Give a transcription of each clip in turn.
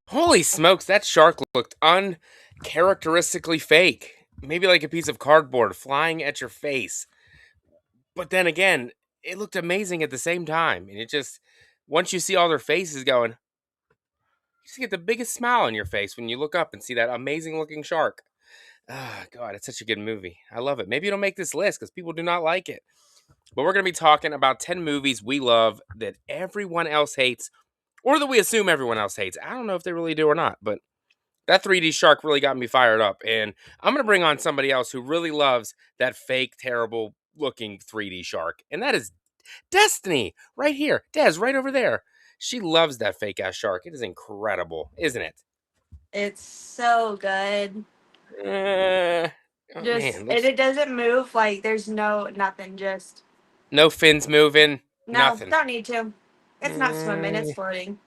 Holy smokes, that shark looked uncharacteristically fake. Maybe like a piece of cardboard flying at your face. But then again, it looked amazing at the same time. And it just, once you see all their faces going, you just get the biggest smile on your face when you look up and see that amazing looking shark. Ah, God, it's such a good movie. I love it. Maybe it'll make this list because people do not like it. But we're going to be talking about 10 movies we love that everyone else hates or that we assume everyone else hates. I don't know if they really do or not, but that 3D shark really got me fired up. And I'm going to bring on somebody else who really loves that fake, terrible looking 3D shark. And that is Destiny right here. Des, right over there. She loves that fake ass shark. It is incredible, isn't it? It's so good. Uh, oh, Just man, and looks it doesn't move, like there's nothing, just no fins moving, no, nothing. don't need to. It's not swimming, it's Mm, floating.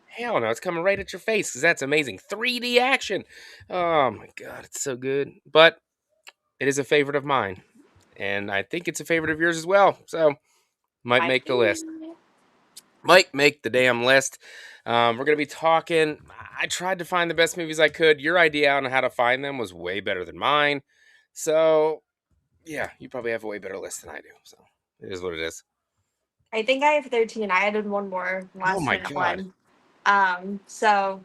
hell no, it's coming right at your face because that's amazing. 3D action. Oh my God, it's so good. But it is a favorite of mine. And I think it's a favorite of yours as well. So might Might make the list. be. Might make the damn list. We're gonna be talking. I tried to find the best movies I could. Your idea on how to find them was way better than mine. So yeah, you probably have a way better list than I do. So it is what it is. I think I have 13. I added one more Oh last my minute God. one. So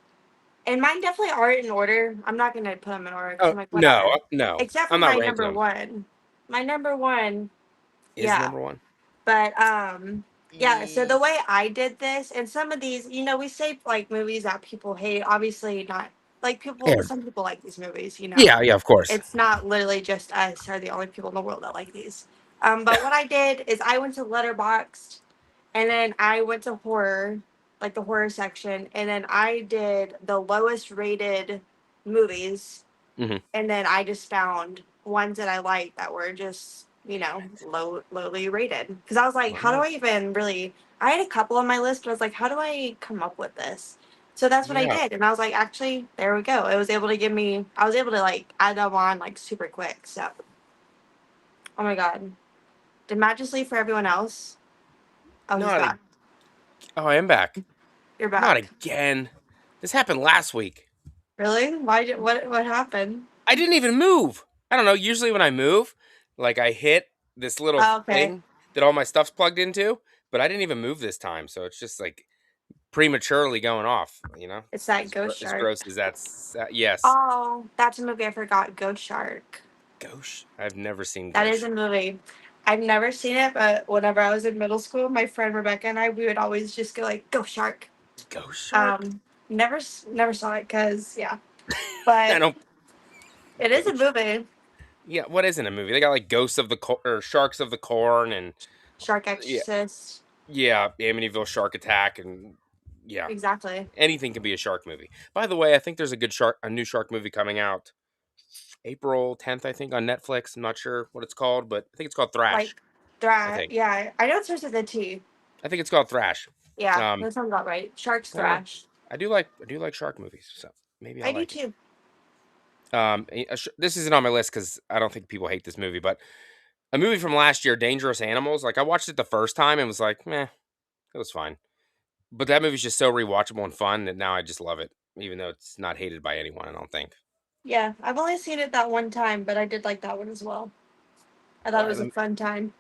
and mine definitely aren't in order. I'm not gonna put them in order because Oh I'm like no, whatever. no. Except for I'm not my ranking number them. one. My number one, Is yeah. number one. But yeah, so the E- way I did this, and some of these, we say like movies that people hate, obviously not like Yeah, some people like these movies. yeah, of course. It's not literally just us are the only people in the world that like these. But what I did is I went to Letterboxd and then I went to horror, like the horror section, and then I did the lowest rated movies, Hmm. and then I just found ones that I liked that were just lowly rated. Because I was like, how do Wow. I even really? I had a couple on my list, but I was like, how do I come up with this? So that's what I Yeah. did, and I was like, actually, there we go. It was able to give me. I was able to like add them on like super quick. So, oh my god, did Matt just leave for everyone else? Oh, he's Not a. back. Oh, I am back. You're Not back. again. This happened last week. Really? Why did what happened? I didn't even move. I don't know. Usually when I move, like I hit this little Oh, okay. thing that all my stuff's plugged into, but I didn't even move this time. So it's just like prematurely going off, It's that ghost as shark. gross as that's, yes. Oh, that's a movie I forgot. Ghost Shark. Ghost. I've never seen That is Ghost. a movie. I've never seen it, but whenever I was in middle school, my friend Rebecca and I, we would always just go like, "Ghost Shark." Ghost Shark? Never saw it because yeah, I but don't. it is a Ghost. movie. Yeah, what isn't a movie? They got like Ghosts of the or Sharks of the Corn and Shark yeah, Exorcist. yeah, Amityville Shark Attack and yeah, Exactly. anything can be a shark movie. By the way, I think there's a new shark movie coming out April 10th, I think, on Netflix. I'm not sure what it's called, but I think it's called Like Thrash. I think. Yeah, I know it starts with a T. I think it's called Thrash. Yeah, Um, that sounds about right. Sharks yeah, thrash. I do like shark movies, so maybe I I'll do like it. too. This isn't on my list because I don't think people hate this movie, but a movie from last year, Dangerous Animals. Like I watched it the first time and was like, meh, it was fine. But that movie's just so rewatchable and fun that now I just love it, even though it's not hated by anyone. I don't think. Yeah, I've only seen it that one time, but I did like that one as well. I All thought it right, was a fun time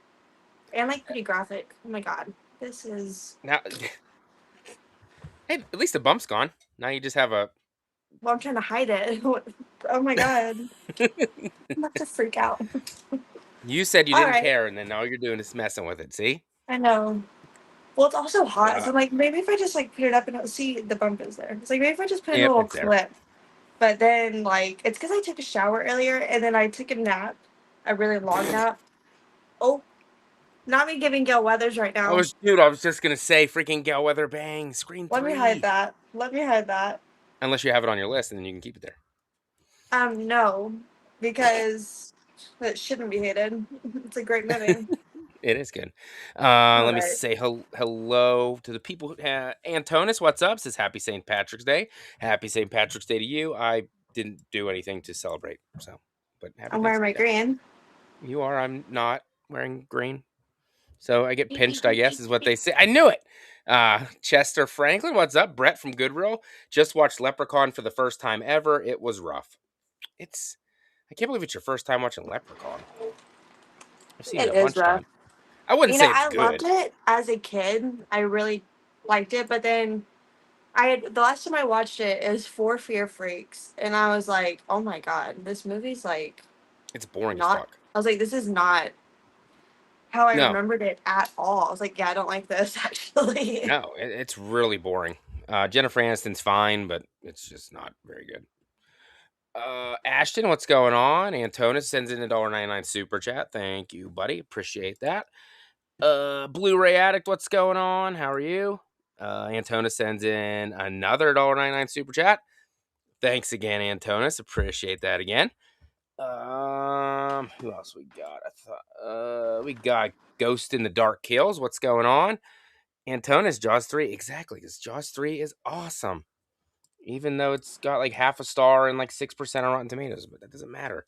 and like pretty graphic. Oh my god, this is. now, hey, at least the bump's gone. Now you just have a. Well, I'm trying to hide it. Oh my god, I'm about to freak out. You said you All didn't right, care, and then all you're doing is messing with it. See? I know. Well, it's also hot, Uh, so I'm like, maybe if I just like put it up and see the bump is there. It's like maybe if I just put in a yep, little it's there. clip. But then like it's because I took a shower earlier and then I took a nap, a really long nap. Oh, not me giving Gail Weathers right now. Dude, I was just gonna say, freaking Gal Weather Bang, Scream Let me hide 3. that. Let me hide that. Unless you have it on your list, and then you can keep it there. No, because it shouldn't be hated. It's a great movie. It is good. All Let me right. say hello to the people. Antonis, what's up? Says Happy St. Patrick's Day. Happy St. Patrick's Day to you. I didn't do anything to celebrate, so but happy I'm wearing my Thanksgiving. green. You are. I'm not wearing green, so I get pinched. I guess is what they say. I knew it. Chester Franklin, what's up? Brett from Goodwill just watched Leprechaun for the first time ever. It was rough. It's. I can't believe it's your first time watching Leprechaun. I've seen it It a is bunch of rough. times. I wouldn't You know, say it's I good. loved it as a kid. I really liked it, but then I had the last time I watched it is For Fear Freaks, and I was like, oh my god, this movie's like It's boring as not. fuck. I was like, this is not how I No, remembered it at all. I was like, yeah, I don't like this actually. no, it's really boring. Jennifer Aniston's fine, but it's just not very good. Ashton, what's going on? Antonis sends in a $1.99 super chat. Thank you, buddy. Appreciate that. Blu-ray Addict, what's going on? How are you? Antonis sends in another $1.99 super chat. Thanks again, Antonis. Appreciate that again. Who else we got? I thought we got Ghost in the Dark Kills. What's going on? Antonis, Jaws 3, exactly, because Jaws 3 is awesome. Even though it's got like half a star and like 6% on Rotten Tomatoes, but that doesn't matter.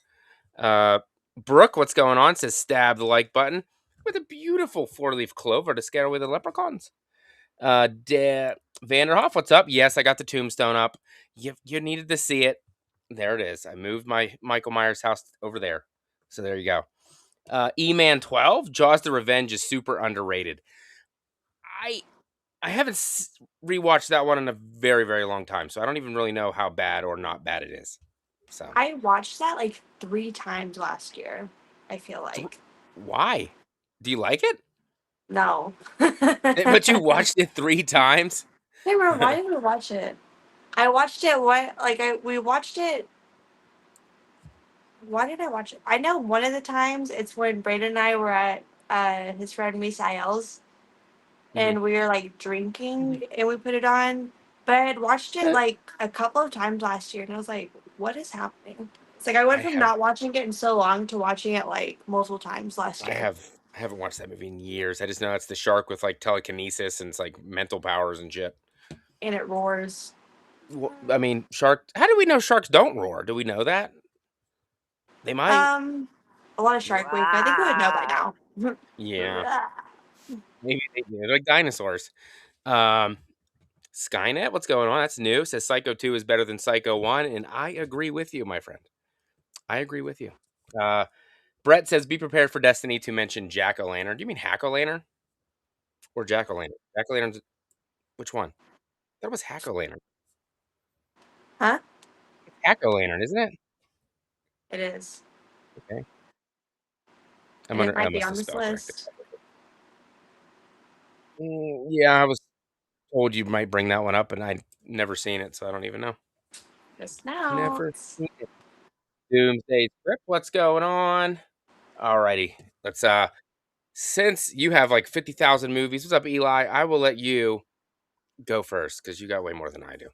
Uh, Brooke, what's going on? Says stab the like button with a beautiful 4-leaf clover to scare away the leprechauns. Vanderhoff, what's up? Yes, I got the tombstone up. You needed to see it. There it is. I moved my Michael Myers house over there. So there you go. E-Man 12, Jaws the Revenge is super underrated. I I haven't rewatched that one in a very, very long time, so I don't even really know how bad or not bad it is. So, I watched that like 3 times last year. I feel th- like why? Do you like it? no. But you watched it 3 times? Hey, bro, why did we watch it? I watched it. What? Like we watched it. Why did I watch it? I know one of the times it's when Brandon and I were at his friend Misael's Mhm. and we were like drinking and we put it on. But I had watched it like a couple of times last year and I was like, what is happening? It's like I I went from have not watching it in so long to watching it like multiple times last I year. have I haven't watched that movie in years. I just know it's the shark with like telekinesis and it's like mental powers and shit. And it roars. I mean, shark. How do we know sharks don't roar? Do we know that? They might. Um, a lot of Shark Week. I think we would know by now. Yeah, maybe they do. They're like dinosaurs. Um, Skynet, what's going on? That's new. Says Psycho 2 is better than Psycho 1, and I agree with you, my friend. I agree with you. Uh, Brett says, be prepared for Destiny to mention Jack O' Lantern. Do you mean Hack O' Lantern or Jack O' Lantern? Jack O' Lantern's which one? That was Hack O' Lantern. Huh? It's Hack O' Lantern, isn't it? It is. Okay. And it I might be must on have this spell corrected. list. Yeah, I was told you might bring that one up, and I'd never seen it, so I don't even know. Just now. Never seen it. Doomsday Script, what's going on? Alrighty. Let's since you have like 50,000 movies, what's up, Eli? I will let you go first because you got way more than I do.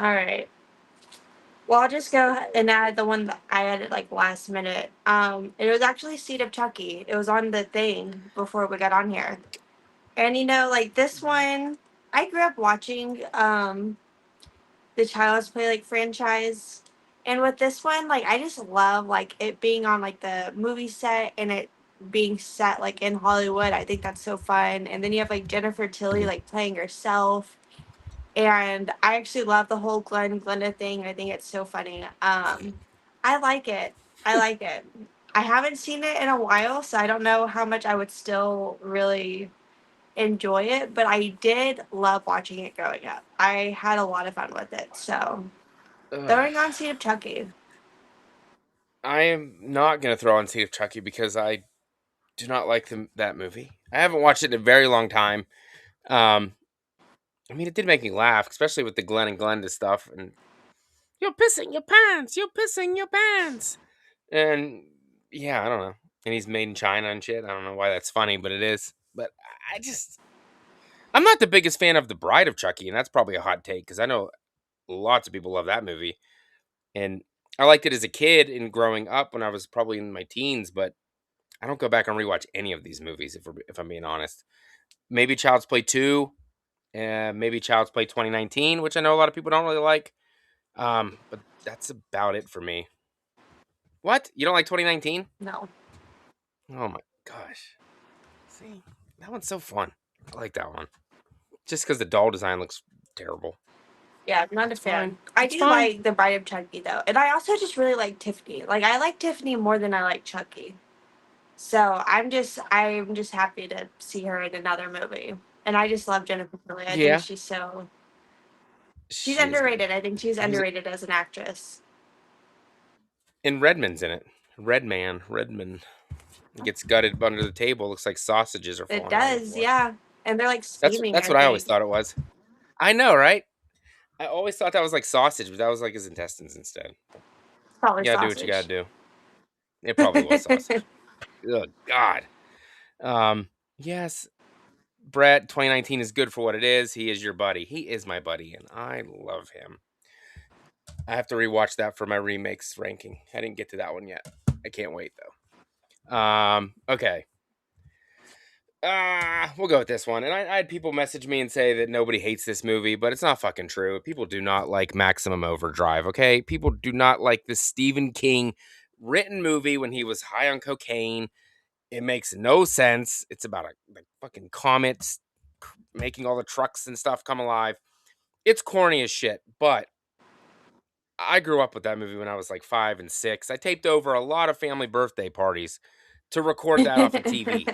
All right. Well, I'll just go and add the one that I added like last minute. It was actually Seed of Chucky. It was on the thing before we got on here. And you know, like this one, I grew up watching the Child's Play like franchise. And with this one, like I just love like it being on like the movie set and it being set like in Hollywood. I think that's so fun. And then you have like Jennifer Tilly like playing herself. And I actually love the whole Glenda thing. I think it's so funny. I like it. I like it. I haven't seen it in a while, so I don't know how much I would still really enjoy it, but I did love watching it growing up. I had a lot of fun with it. So Ugh. throwing on Seed of Chucky. I am not gonna throw on Seed of Chucky because I do not like that movie. I haven't watched it in a very long time. Um, I mean, it did make me laugh, especially with the Glenn and Glenda stuff. And you're pissing your pants. You're pissing your pants. And yeah, I don't know. And he's made in China and shit. I don't know why that's funny, but it is. But I just, I'm not the biggest fan of The Bride of Chucky, and that's probably a hot take because I know lots of people love that movie. And I liked it as a kid and growing up when I was probably in my teens, but I don't go back and rewatch any of these movies if I'm being honest. Maybe Child's Play 2, maybe Child's Play 2019, which I know a lot of people don't really like. But that's about it for me. What? You don't like 2019? No. Oh my gosh. See, that one's so fun. I like that one. Just because the doll design looks terrible. Yeah, I'm not a That's fine. fan. I That's do fine. like the Bride of Chucky though. And I also just really like Tiffany. Like I like Tiffany more than I like Chucky. So I'm just happy to see her in another movie. And I just love Jennifer Tilly. I think Yeah, she's she is good. underrated. I think she's Who's underrated as an actress. in Redmond's in it? Redman gets gutted under the table. Looks like sausages are It falling out on the does, floor. yeah. And they're like steaming, That's I what I always think. thought it was. I know, right? I always thought that was like sausage, but that was like his intestines instead. Probably You gotta do what you gotta sausage. do. It probably was sausage. Oh God. Yes, Brett, 2019 is good for what it is. He is your buddy. He is my buddy, and I love him. I have to rewatch that for my remakes ranking. I didn't get to that one yet. I can't wait though. Okay. We'll go with this one. And I had people message me and say that nobody hates this movie, but it's not fucking true. People do not like Maximum Overdrive, okay? People do not like this Stephen King written movie when he was high on cocaine. It makes no sense. It's about a fucking comet making all the trucks and stuff come alive. It's corny as shit, but I grew up with that movie when I was like 5 and 6. I taped over a lot of family birthday parties to record that off of TV.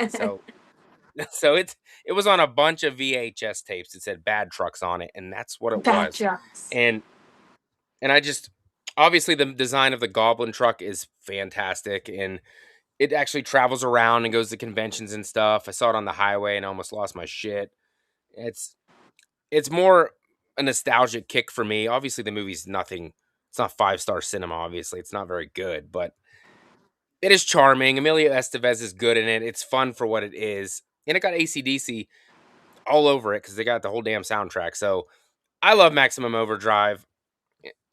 So it was on a bunch of VHS tapes. It said Bad Trucks on it, and that's what it Bad was. jokes. And I just obviously the design of the Goblin truck is fantastic, and it actually travels around and goes to conventions and stuff. I saw it on the highway and I almost lost my shit. It's it's more a nostalgic kick for me. Obviously, the movie's nothing. It's not five-star cinema. Obviously, it's not very good, but it is charming. Emilio Estevez is good in it. It's fun for what it is, and it got ACDC all over it because they got the whole damn soundtrack. So I love Maximum Overdrive.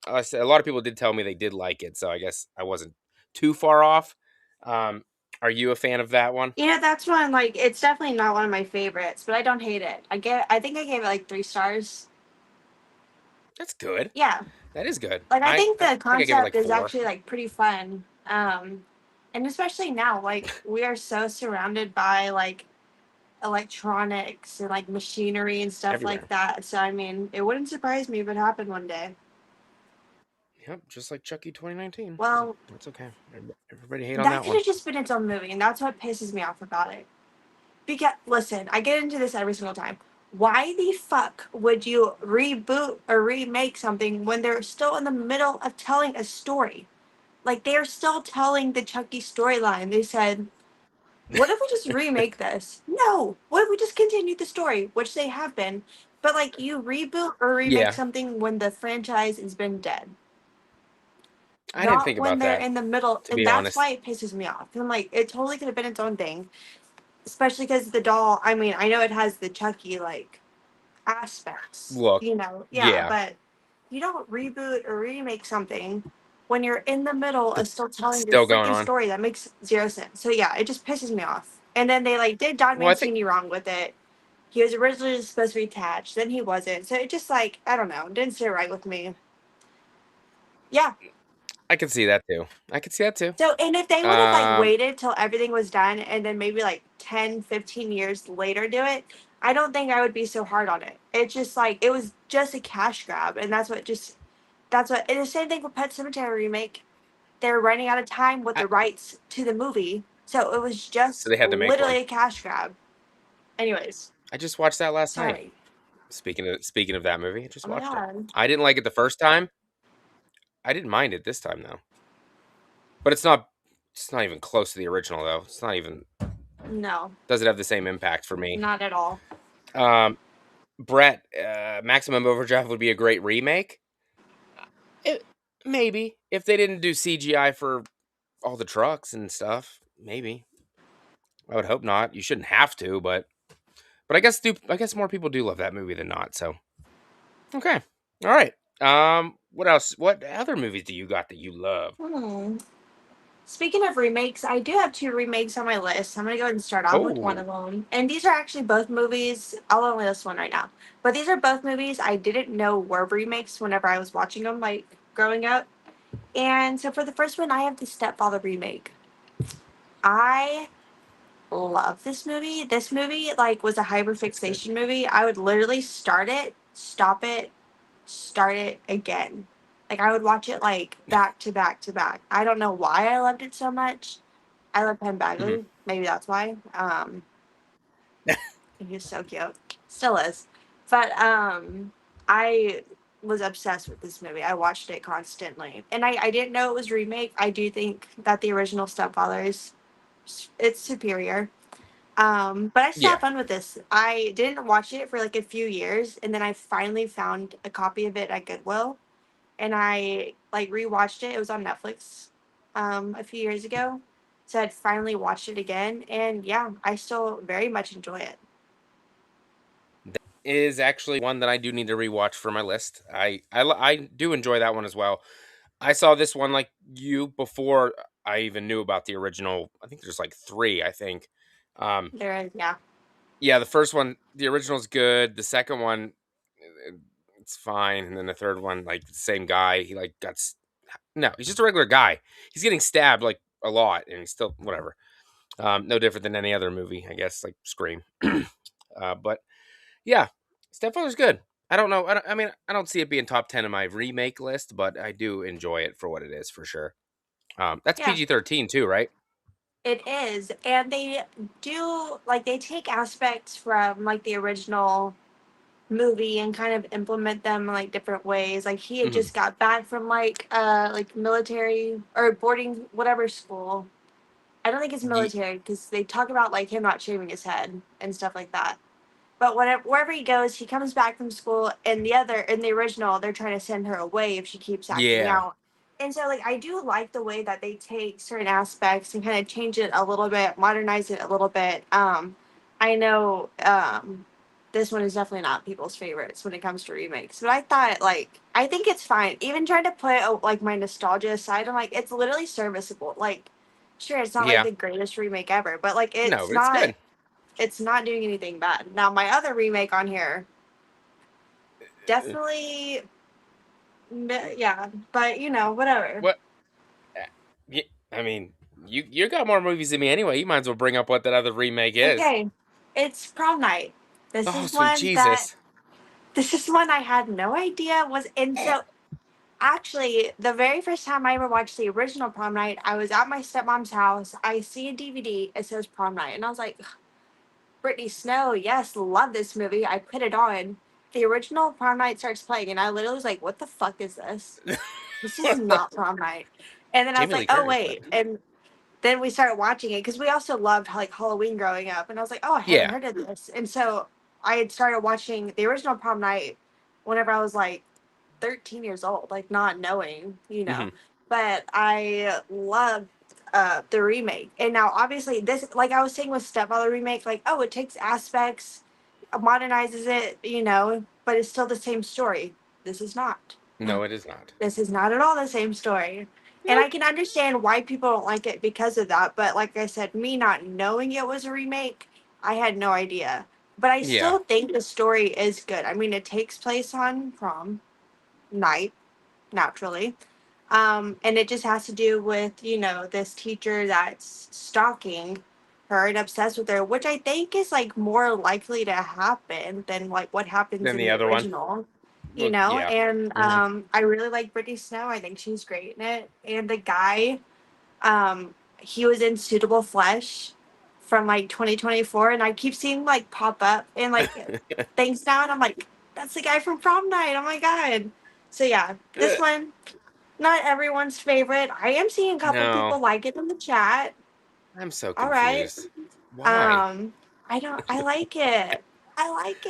A lot of people did tell me they did like it, so I guess I wasn't too far off. Um, are you a fan of that one? You know, that's one like it's definitely not one of my favorites, but I don't hate it. I think I gave it like 3 stars. That's good. Yeah. That is good. Like I think I the think I gave it concept like is 4. actually like pretty fun. And especially now, like we are so surrounded by like electronics and like machinery and stuff like Everywhere. that. So I mean, it wouldn't surprise me if it happened one day. Yep, just like Chucky 2019. Well, That's okay. Everybody hate on that that could one. have just been its own movie, and that's what pisses me off about it. Because listen, I get into this every single time. Why the fuck would you reboot or remake something when they're still in the middle of telling a story? Like they're still telling the Chucky storyline. They said, "What if we just remake this?" No. What if we just continue the story, which they have been? But like you reboot or remake Yeah, something when the franchise has been dead, I didn't not think when about they're that, in the middle, to and be that's why honest. it pisses me off. I'm like, it totally could have been its own thing, especially because the doll. I mean, I know it has the Chucky like aspects, Look, you know, yeah, yeah, but you don't reboot or remake something when you're in the middle of That's still telling your still going freaking on. story. That makes zero sense. So yeah, it just pisses me off. And then they like did Don Well, I think Mancini wrong with it. He was originally supposed to be attached, then he wasn't. So it just like I don't know, didn't sit right with me. Yeah. I can see that too. I can see that too. So and if they would have like Um, waited till everything was done and then maybe like 10, 15 years later do it, I don't think I would be so hard on it. It's just like it was just a cash grab, and that's what and the same thing with Pet Cemetery remake. They're running out of time with I, the rights to the movie. So it was so just they had to make one. literally a cash grab. Anyways, I just watched that last night. sorry. Speaking of that movie, I just Oh my watched it. god. I didn't like it the first time. I didn't mind it this time though. But it's not even close to the original though. It's not even No, doesn't have the same impact for me. not at all. Um, Brett, Maximum Overdrive would be a great remake. It, maybe if they didn't do CGI for all the trucks and stuff, maybe. I would hope not. You shouldn't have to, but I guess more people do love that movie than not. So okay, all right. What else? What other movies do you got that you love? Hmm. Speaking of remakes, I do have two remakes on my list. I'm gonna go ahead and start off with one Oh, of them. And these are actually both movies. I'll only list one right now. But these are both movies I didn't know were remakes whenever I was watching them, like growing up. And so for the first one, I have the Stepfather remake. I love this movie. This movie like was a that's good. hyperfixation movie. I would literally start it, stop it, start it again. Like I would watch it like back to back to back. I don't know why I loved it so much. I love Penn Mhm. Badgley. Maybe that's why. He was so cute. Still is. But I was obsessed with this movie. I watched it constantly. And I didn't know it was remake. I do think that the original Stepfather is it's superior. But I still Yeah, have fun with this. I didn't watch it for like a few years, and then I finally found a copy of it at Goodwill, and I like rewatched it. It was on Netflix, a few years ago, so I'd finally watched it again, and yeah, I still very much enjoy it. that is actually one that I do need to rewatch for my list. I do enjoy that one as well. I saw this one like you before I even knew about the original. I think there's like three. I think. Um, There is, yeah, yeah, the first one, the original's good. The second one, uh, it's fine, and then the third one, like the same guy, he like no, he's just a regular guy. He's getting stabbed like a lot, and he's still whatever. No different than any other movie, I guess, like Scream. But yeah, Stepfather's good. I don't know. I mean, I don't see it being top 10 in my remake list, but I do enjoy it for what it is for sure. That's yeah. PG-13 too, right? It is, and they do like they take aspects from like the original movie and kind of implement them in like different ways. Like he had Hmm. just got back from like military or boarding whatever school. I don't think it's military because they talk about like him not shaving his head and stuff like that. But wherever he goes, he comes back from school. And in the original, they're trying to send her away if she keeps acting Yeah, out. And so, like, I do like the way that they take certain aspects and kind of change it a little bit, modernize it a little bit. I know this one is definitely not people's favorites when it comes to remakes, but I thought, like, I think it's fine. Even trying to put like my nostalgia aside, I'm like, it's literally serviceable. Like, sure, it's not like yeah. the greatest remake ever, but like, No, but it's good. it's not doing anything bad. Now, my other remake on here, Uh, definitely, yeah, but you know, whatever. What? uh, I mean, you got more movies than me anyway. You might as well bring up what that other remake is. Okay, it's Prom Night. This Oh, is sweet one that Jesus! this is one I had no idea was, and so actually, the very first time I ever watched the original Prom Night, I was at my stepmom's house. I see a DVD. It says Prom Night, and I was like, Brittany Snow, yes, love this movie. I put it on. The original Prom Night starts playing, and I literally was like, what the fuck is this? This is not Prom Night. And then I was Jamie like, Lee oh, Curtis, but wait. And then we started watching it because we also loved like Halloween growing up. And I was like, oh, I haven't yeah. heard of this. And so I had started watching the original Prom Night whenever I was like 13 years old, like not knowing, you know. Hmm. But I loved the remake. And now, obviously, this, like I was saying with Stepfather remake, like, oh, it takes aspects, modernizes it, you know, but it's still the same story. This is not. No, it is not. This is not at all the same story. And I Nope. can understand why people don't like it because of that. But like I said, me not knowing it was a remake, I had no idea. But I Yeah. still think the story is good. I mean, it takes place on prom night, naturally. And it just has to do with, this teacher that's stalking her and obsessed with her, which I think is like more likely to happen than like what happens Then in the the other one. original, Well, yeah. and Hmm. I really like Brittany Snow. I think she's great in it. And the guy, he was in Suitable Flesh from like 2024, and I keep seeing like pop up and like things now, and I'm like, that's the guy from Prom Night. Oh my god. So yeah, this one, not everyone's favorite. I am seeing a couple No, people like it in the chat. I'm so All right. confused. Why? Um, I like it. I like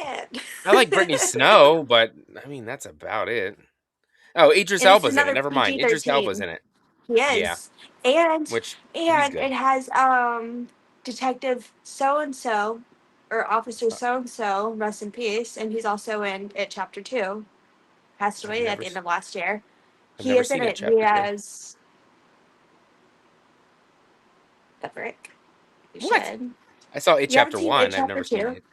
I like it. Brittany Snow, but I mean that's about it. Oh, Idris And it's Elba's in it. another Never mind. Idris Elba's 13. in it. Yeah, Yes. And which he's and good. it has Detective so and so or Officer Uh, so and so, rest in peace, and he's also in it chapter 2. Passed I've away at never, the end of last year. I've He never is in seen it. it. He Chapter two. has the brick. You What? should. I saw it You haven't chapter seen it one. I've chapter never seen 2? it.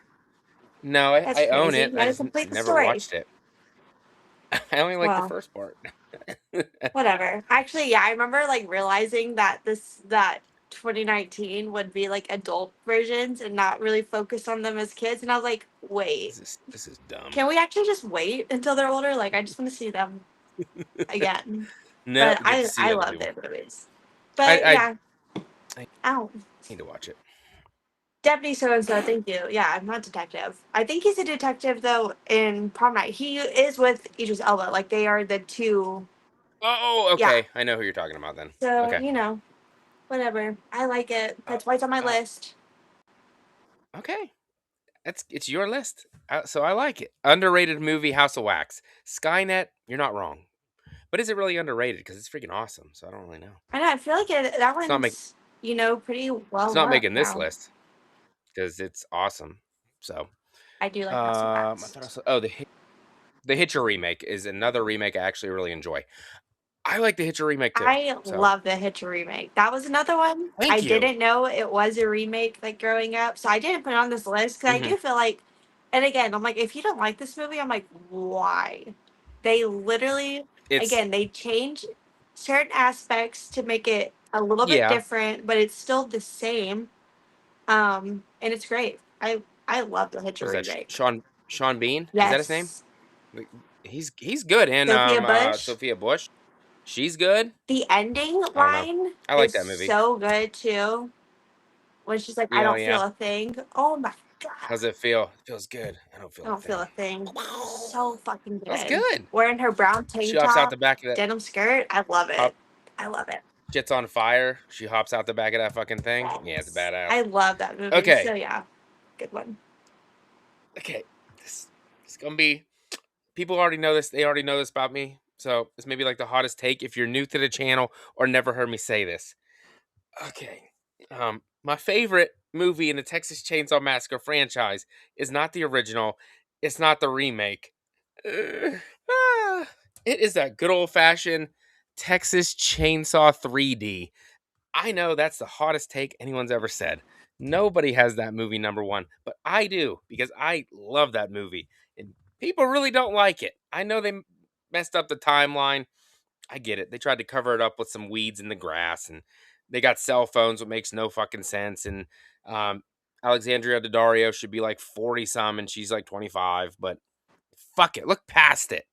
No, That's I own crazy. it. You I gotta just complete the never story. watched it. I only like the Well, first part. whatever. Actually, yeah, I remember like realizing that that 2019 would be like adult versions and not really focus on them as kids, and I was like, wait, This is dumb. can we actually just wait until they're older? Like, I just want to see them again. No, But we get to I see I other love people. their movies. I But I, yeah, I ow. need to watch it. Deputy so and so, thank you. Yeah, I'm not detective. I think he's a detective though in Prom Night. He is with Idris Elba. Like they are the two. Oh, Yeah. okay. I know who you're talking about then. So Okay. whatever. I like it. Uh, That's why it's on my uh, list. okay. It's your list, so I like it. Underrated movie House of Wax. Skynet. You're not wrong, but is it really underrated? Because it's freaking awesome. So I don't really know. I know. I feel like that It's not make one's pretty it's well not loved making this now. list because it's awesome. So I do like House of I Wax. thought oh the Hitcher remake is another remake I actually really enjoy. I like the Hitcher remake too. I So love the Hitcher remake. That was another one. I thank you. didn't know it was a remake like growing up, so I didn't put it on this list because I Hmm. do feel like, and again, I'm like, if you don't like this movie, I'm like, why? They literally, It's again, they change certain aspects to make it a little bit yeah. different, but it's still the same. And it's great. I love the Hitcher What is that? remake. Sean Bean? Is that his name? Yes, Like, he's good in Sophia Bush. Sophia Bush. She's good. The ending I don't know. line I like is that movie. so good too. When she's like, I Yeah, don't yeah. feel a thing. Oh my god. How's it feel? It feels good. I don't I feel a don't feel thing. a thing. So fucking That's good. good. Wearing her brown She tank hops out the top, back of that denim skirt. I love it. hop I love it. shit's on fire. She hops out the back of that fucking thing. Yeah, it's Yes. I badass. love that movie. Okay. So yeah, good one. Okay. This it's gonna be people already know this. They already know this about me. So this may be like the hottest take if you're new to the channel or never heard me say this. Okay. My favorite movie in the Texas Chainsaw Massacre franchise is not the original. It's not the remake. Uh, ah, it is that good old fashioned Texas Chainsaw 3D. I know that's the hottest take anyone's ever said. Nobody has that movie number one, but I do because I love that movie. And people really don't like it. I know they messed up the timeline. I get it. They tried to cover it up with some weeds in the grass, and they got cell phones, what makes no fucking sense. And um, Alexandria Daddario should be like 40 some, and she's like 25. But fuck it, look past it.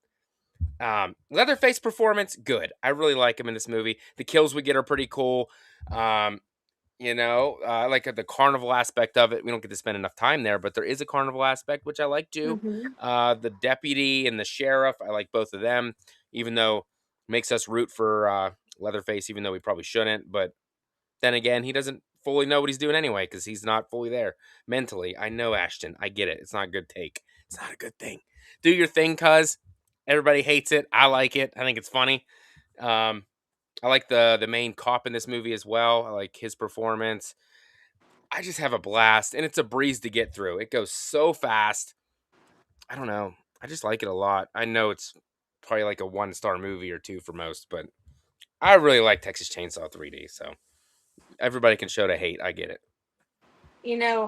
Leatherface performance, good. I really like him in this movie. The kills we get are pretty cool. Um, I like the carnival aspect of it. We don't get to spend enough time there, but there is a carnival aspect which I like too. Hmm. The deputy and the sheriff, I like both of them, even though it makes us root for Leatherface, even though we probably shouldn't. But then again, he doesn't fully know what he's doing anyway because he's not fully there mentally. I know, Ashton. I get it. It's not a good take. It's not a good thing. Do your thing, cuz everybody hates it. I like it. I think it's funny. Um, I like the main cop in this movie as well. I like his performance. I just have a blast, and it's a breeze to get through. It goes so fast. I don't know. I just like it a lot. I know it's probably like a 1-star movie or 2 for most, but I really like Texas Chainsaw 3D, so everybody can show to hate. I get it.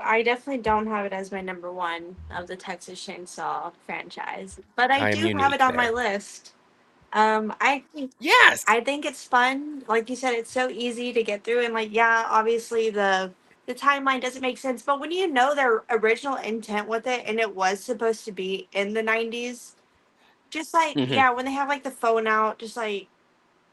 I definitely don't have it as my number one of the Texas Chainsaw franchise, but I I am do have it unique on my there. list. I Yes. think it's fun. Like you said, it's so easy to get through, and like, yeah, obviously the timeline doesn't make sense, but when you know their original intent with it, and it was supposed to be in the '90s, just like, Hmm. yeah, when they have like the phone out, just like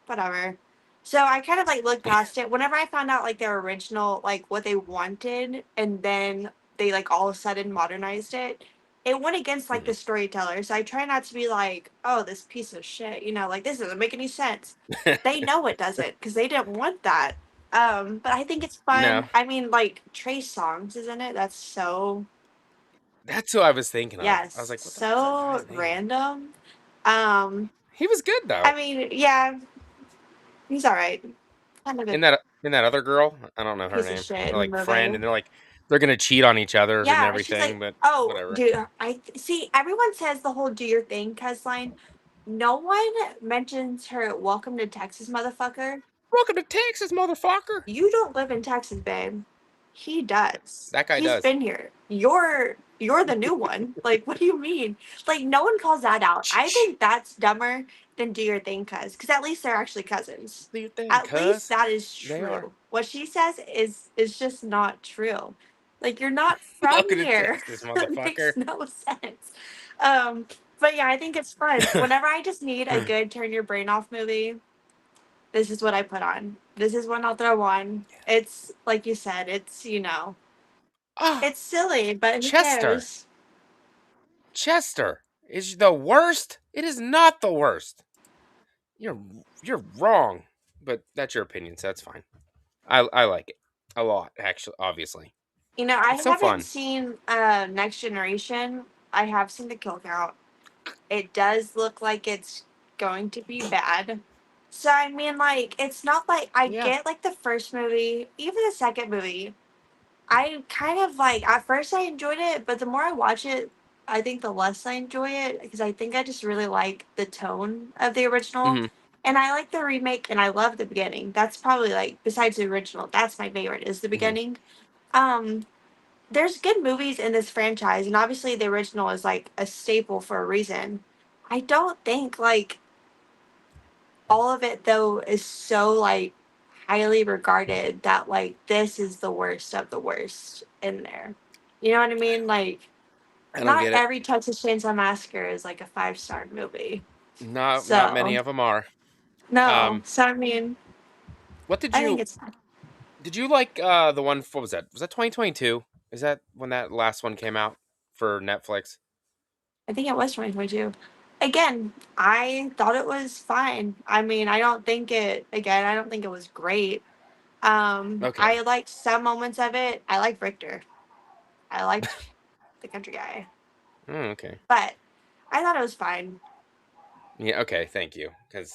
whatever. So I kind of like looked past it. Whenever I found out like their original, like what they wanted, and then they like all of a sudden modernized it, it went against like Hmm. the storyteller. So I try not to be like, oh, this piece of shit, like this doesn't make any sense. They know it doesn't because they didn't want that. But I think it's No, fun. I mean, like Trey Songs, isn't it? That's so, that's who I was thinking of. I was yes, like, what the fuck's that so guy's name? random. Um, He was good I though. mean, yeah, he's all right. Kind of a In that other girl, I don't know her piece of name. shit They're in like the friend, movie. and they're gonna cheat on each other and Yeah, she's everything, like, but oh, whatever. dude, see. Everyone says the whole "do your thing" cuz line. No one mentions her "Welcome to Texas," motherfucker. Welcome to Texas, motherfucker. You don't live in Texas, babe. He does. That guy He's does. been here. You're the new one. Like, what do you mean? Like, no one calls that out. I Shh. think that's dumber than "do your thing," cuz at least they're actually cousins. Do you think, At least cuz? that is They are. true. What she says is just not true. Like, you're not from Welcome to here. Texas, It motherfucker. makes no sense. Um, but yeah, I think it's fun. Whenever I just need a good turn your brain off movie, this is what I put on. This is one I'll throw on. It's like you said, Ah, it's silly, but who Chester. cares? Chester is the worst. It is not the worst. You're you're wrong, but that's your opinion, so that's fine. I like it a lot, actually. Obviously, I it's so haven't fun. seen Next Generation. I have seen the kill count. It does look like it's going to be bad. So I mean, like, it's not like I Yeah. get like the first movie, even the second movie. I kind of like at first I enjoyed it, but the more I watch it, I think the less I enjoy it because I think I just really like the tone of the original. Hmm. And I like the remake and I love the beginning. That's probably like besides the original, that's my favorite is the Hmm. beginning. Um there's good movies in this franchise and obviously the original is like a staple for a reason. I don't think like all of it though is so like highly regarded that like this is the worst of the worst in there. You know what I mean? Like I don't not get it. every Texas Chainsaw Massacre is like a 5-star movie. Not many So of them are. no. Um, So I mean, what did I think you it's fine. did you like? The one. What was that? Was that 2022? Is that when that last one came out for Netflix? I think it was 2022. Again, I thought it was fine. I mean, I don't think it was great. Okay. I liked some moments of it. I liked Richter. I liked the country guy. Oh, okay. But I thought it was fine. Yeah. Okay. Thank you. Because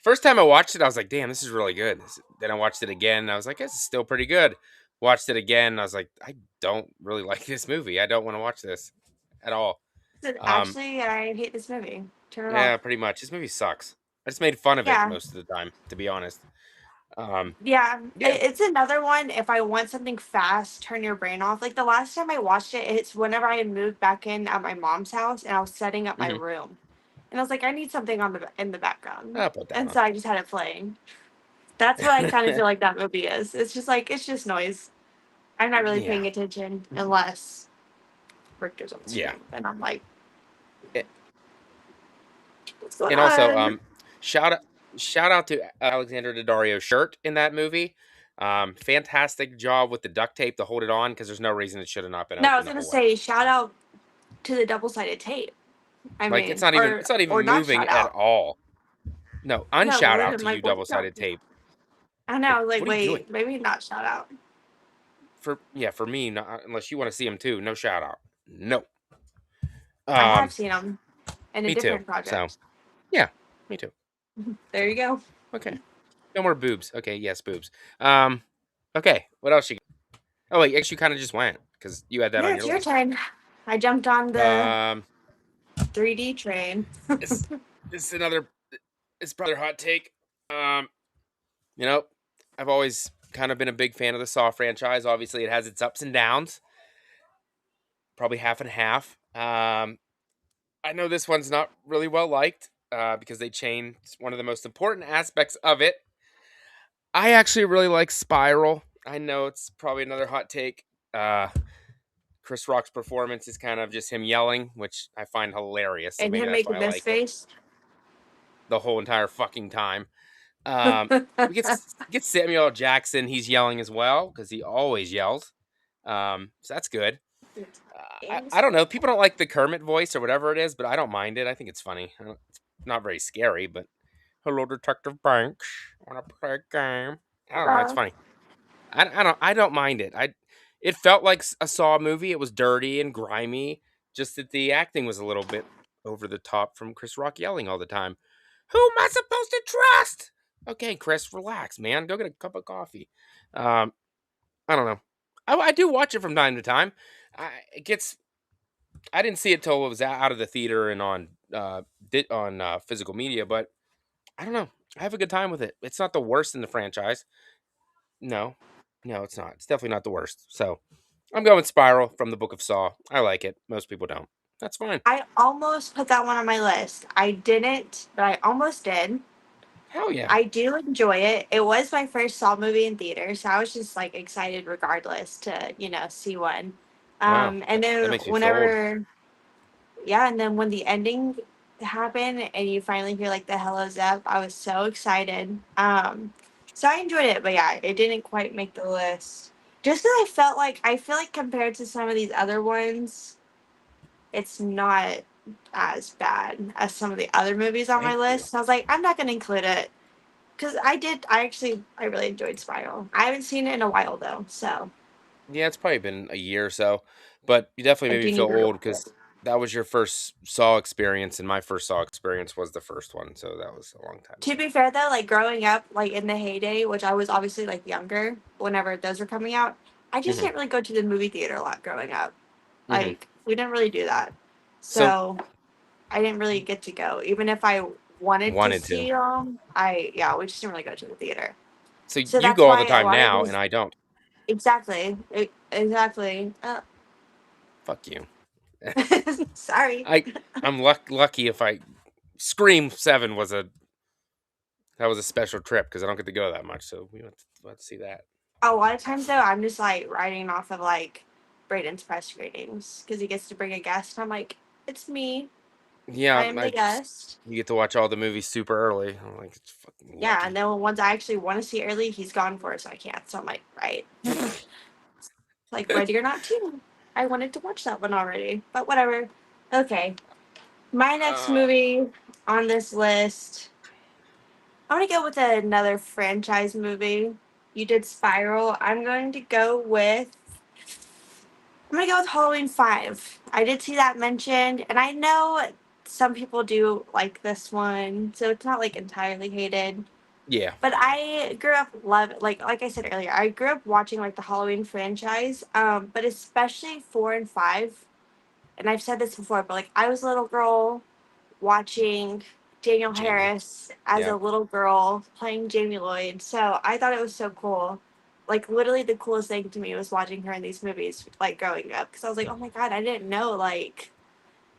first time I watched it, I was like, "Damn, this is really good." Then I watched it again, and I was like, "This is still pretty good." Watched it again, and I was like, "I don't really like this movie. I don't want to watch this at all." So Um, actually, I hate this movie. Turn it yeah, off. pretty much. This movie sucks. I just made fun of it Yeah. most of the time, to be honest. Um, Yeah. yeah. It's another one. If I want something fast, turn your brain off. Like the last time I watched it, it's whenever I had moved back in at my mom's house and I was setting up my Hmm. room. And I was like, I need something in the background. I'll put that And on. so I just had it playing. That's what I kind of feel like that movie is. It's just like, it's just noise. I'm not really Yeah. paying attention unless Richter's on the Yeah. screen. And I'm like, A- what's going And also, on? shout out shout out to Alexander Daddario's shirt in that movie. Fantastic job with the duct tape to hold it on because there's no reason it should have not been No, I open was the going to whole way. say, shout out to the double sided tape. I Like it's mean, not even it's not even or not moving shout at out. all. No, No, unshout out literally, to like you, what? double No, sided tape. I know. Like, I was like, what are you doing? wait, maybe not shout out. For me, not, unless you want to see him too, no shout out. No. I have Um, seen them in a me too. different So project. yeah, me too. There you go. Okay, no more boobs. Okay, yes, boobs. Um, okay, what else you got? Oh wait, actually, you kind of just went because you had that Yeah, on it's your your list. turn. I jumped on the Um, 3D train. It's another. It's probably hot take. Um, you know, I've always kind of been a big fan of the Saw franchise. Obviously, it has its ups and downs. Probably half and half. I know this one's not really well liked because they changed one of the most important aspects of it. I actually really like Spiral. I know it's probably another hot take. Uh, Chris Rock's performance is kind of just him yelling, which I find hilarious. So And maybe him that's why making I this like it face. the whole entire fucking time. We get Samuel L. Jackson. He's yelling as well because he always yells. So that's good. I don't know. People don't like the Kermit voice or whatever it is, but I don't mind it. I think it's funny. It's not very scary, but hello, Detective Banks. Want to play a game? I don't know. It's funny. I don't mind it. It felt like a Saw movie. It was dirty and grimy. Just that the acting was a little bit over the top from Chris Rock yelling all the time. Who am I supposed to trust? Okay, Chris, relax, man. Go get a cup of coffee. Um, I don't know. I do watch it from time to time. It gets. I didn't see it till it was out of the theater and on physical media, but I don't know. I have a good time with it. It's not the worst in the franchise. No, no, it's not. It's definitely not the worst. So I'm going Spiral from the Book of Saw. I like it. Most people don't. That's fine. I almost put that one on my list. I didn't, but I almost did. Hell yeah. I do enjoy it. It was my first Saw movie in theater, so I was just like excited regardless to, see one. Wow. And That then makes me feel old. yeah, and then when the ending happened and you finally hear like the hello Zep, I was so excited. So I enjoyed it, but yeah, it didn't quite make the list. Just because I feel like compared to some of these other ones, it's not as bad as some of the other movies on my Thank you. list. So I was like, I'm not gonna include it. Because I really enjoyed Spiral. I haven't seen it in a while though, so Yeah, it's probably been a year or so, but you definitely I made me do need feel to old rewatch it. because that was your first Saw experience, and my first Saw experience was the first one, so that was a long time To ago. be fair though, like growing up, like in the heyday, which I was obviously like younger whenever those were coming out, I just Hmm. didn't really go to the movie theater a lot growing up. Hmm. Like we didn't really do that, So so I didn't really get to go. Even if I wanted to wanted to. see them, we just didn't really go to the theater. So So you that's go all the why a time lot of now, and these I don't. exactly. Fuck you. Sorry. I'm lucky if I Scream 7 was a special trip because I don't get to go that much, so we went to see that. A lot of times though, I'm just like writing off of like Braden's press ratings because he gets to bring a guest. I'm like, it's me. I Yeah, am the guest. you get to watch all the movies super early. I'm like, it's fucking Yeah, and lucky. then when ones I actually want to see early, he's gone for it, so I can't. So I'm like, right. Like Ready or Not too. I wanted to watch that one already, but whatever. Okay, my next Uh, movie on this list. I'm gonna go with another franchise movie. You did Spiral. I'm gonna go with Halloween 5. I did see that mentioned, and I know some people do like this one, so it's not like entirely hated. yeah, But I grew up like I said earlier, I grew up watching like the Halloween franchise, but especially 4 and 5. And I've said this before, but like I was a little girl watching Daniel Jamie. Harris as Yeah, a little girl playing Jamie Lloyd. So I thought it was so cool. Like literally the coolest thing to me was watching her in these movies like growing up because I was like, "Oh my god, I didn't know like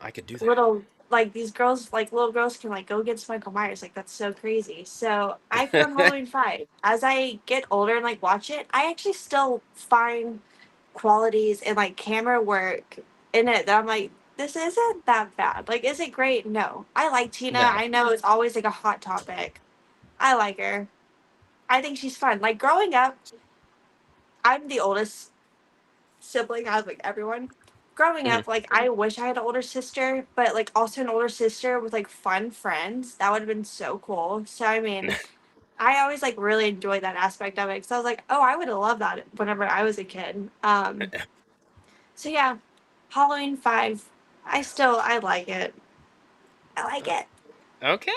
I could do that. little like these girls like little girls can like go against Michael Myers. Like that's so crazy." So I put on Halloween 5. As I get older and like watch it, I actually still find qualities and like camera work in it that I'm like, this isn't that bad. Like, is it great? No. I like Tina. No. I know it's always like a hot topic. I like her. I think she's fun. Like growing up, I'm the oldest sibling out of like everyone. Growing Hmm. up, like I wish I had an older sister, but like also an older sister with like fun friends. That would have been so cool. So I mean, I always like really enjoyed that aspect of it because I was like, oh, I would have loved that whenever I was a kid. So yeah, Halloween 5. I like it. I like it. Okay.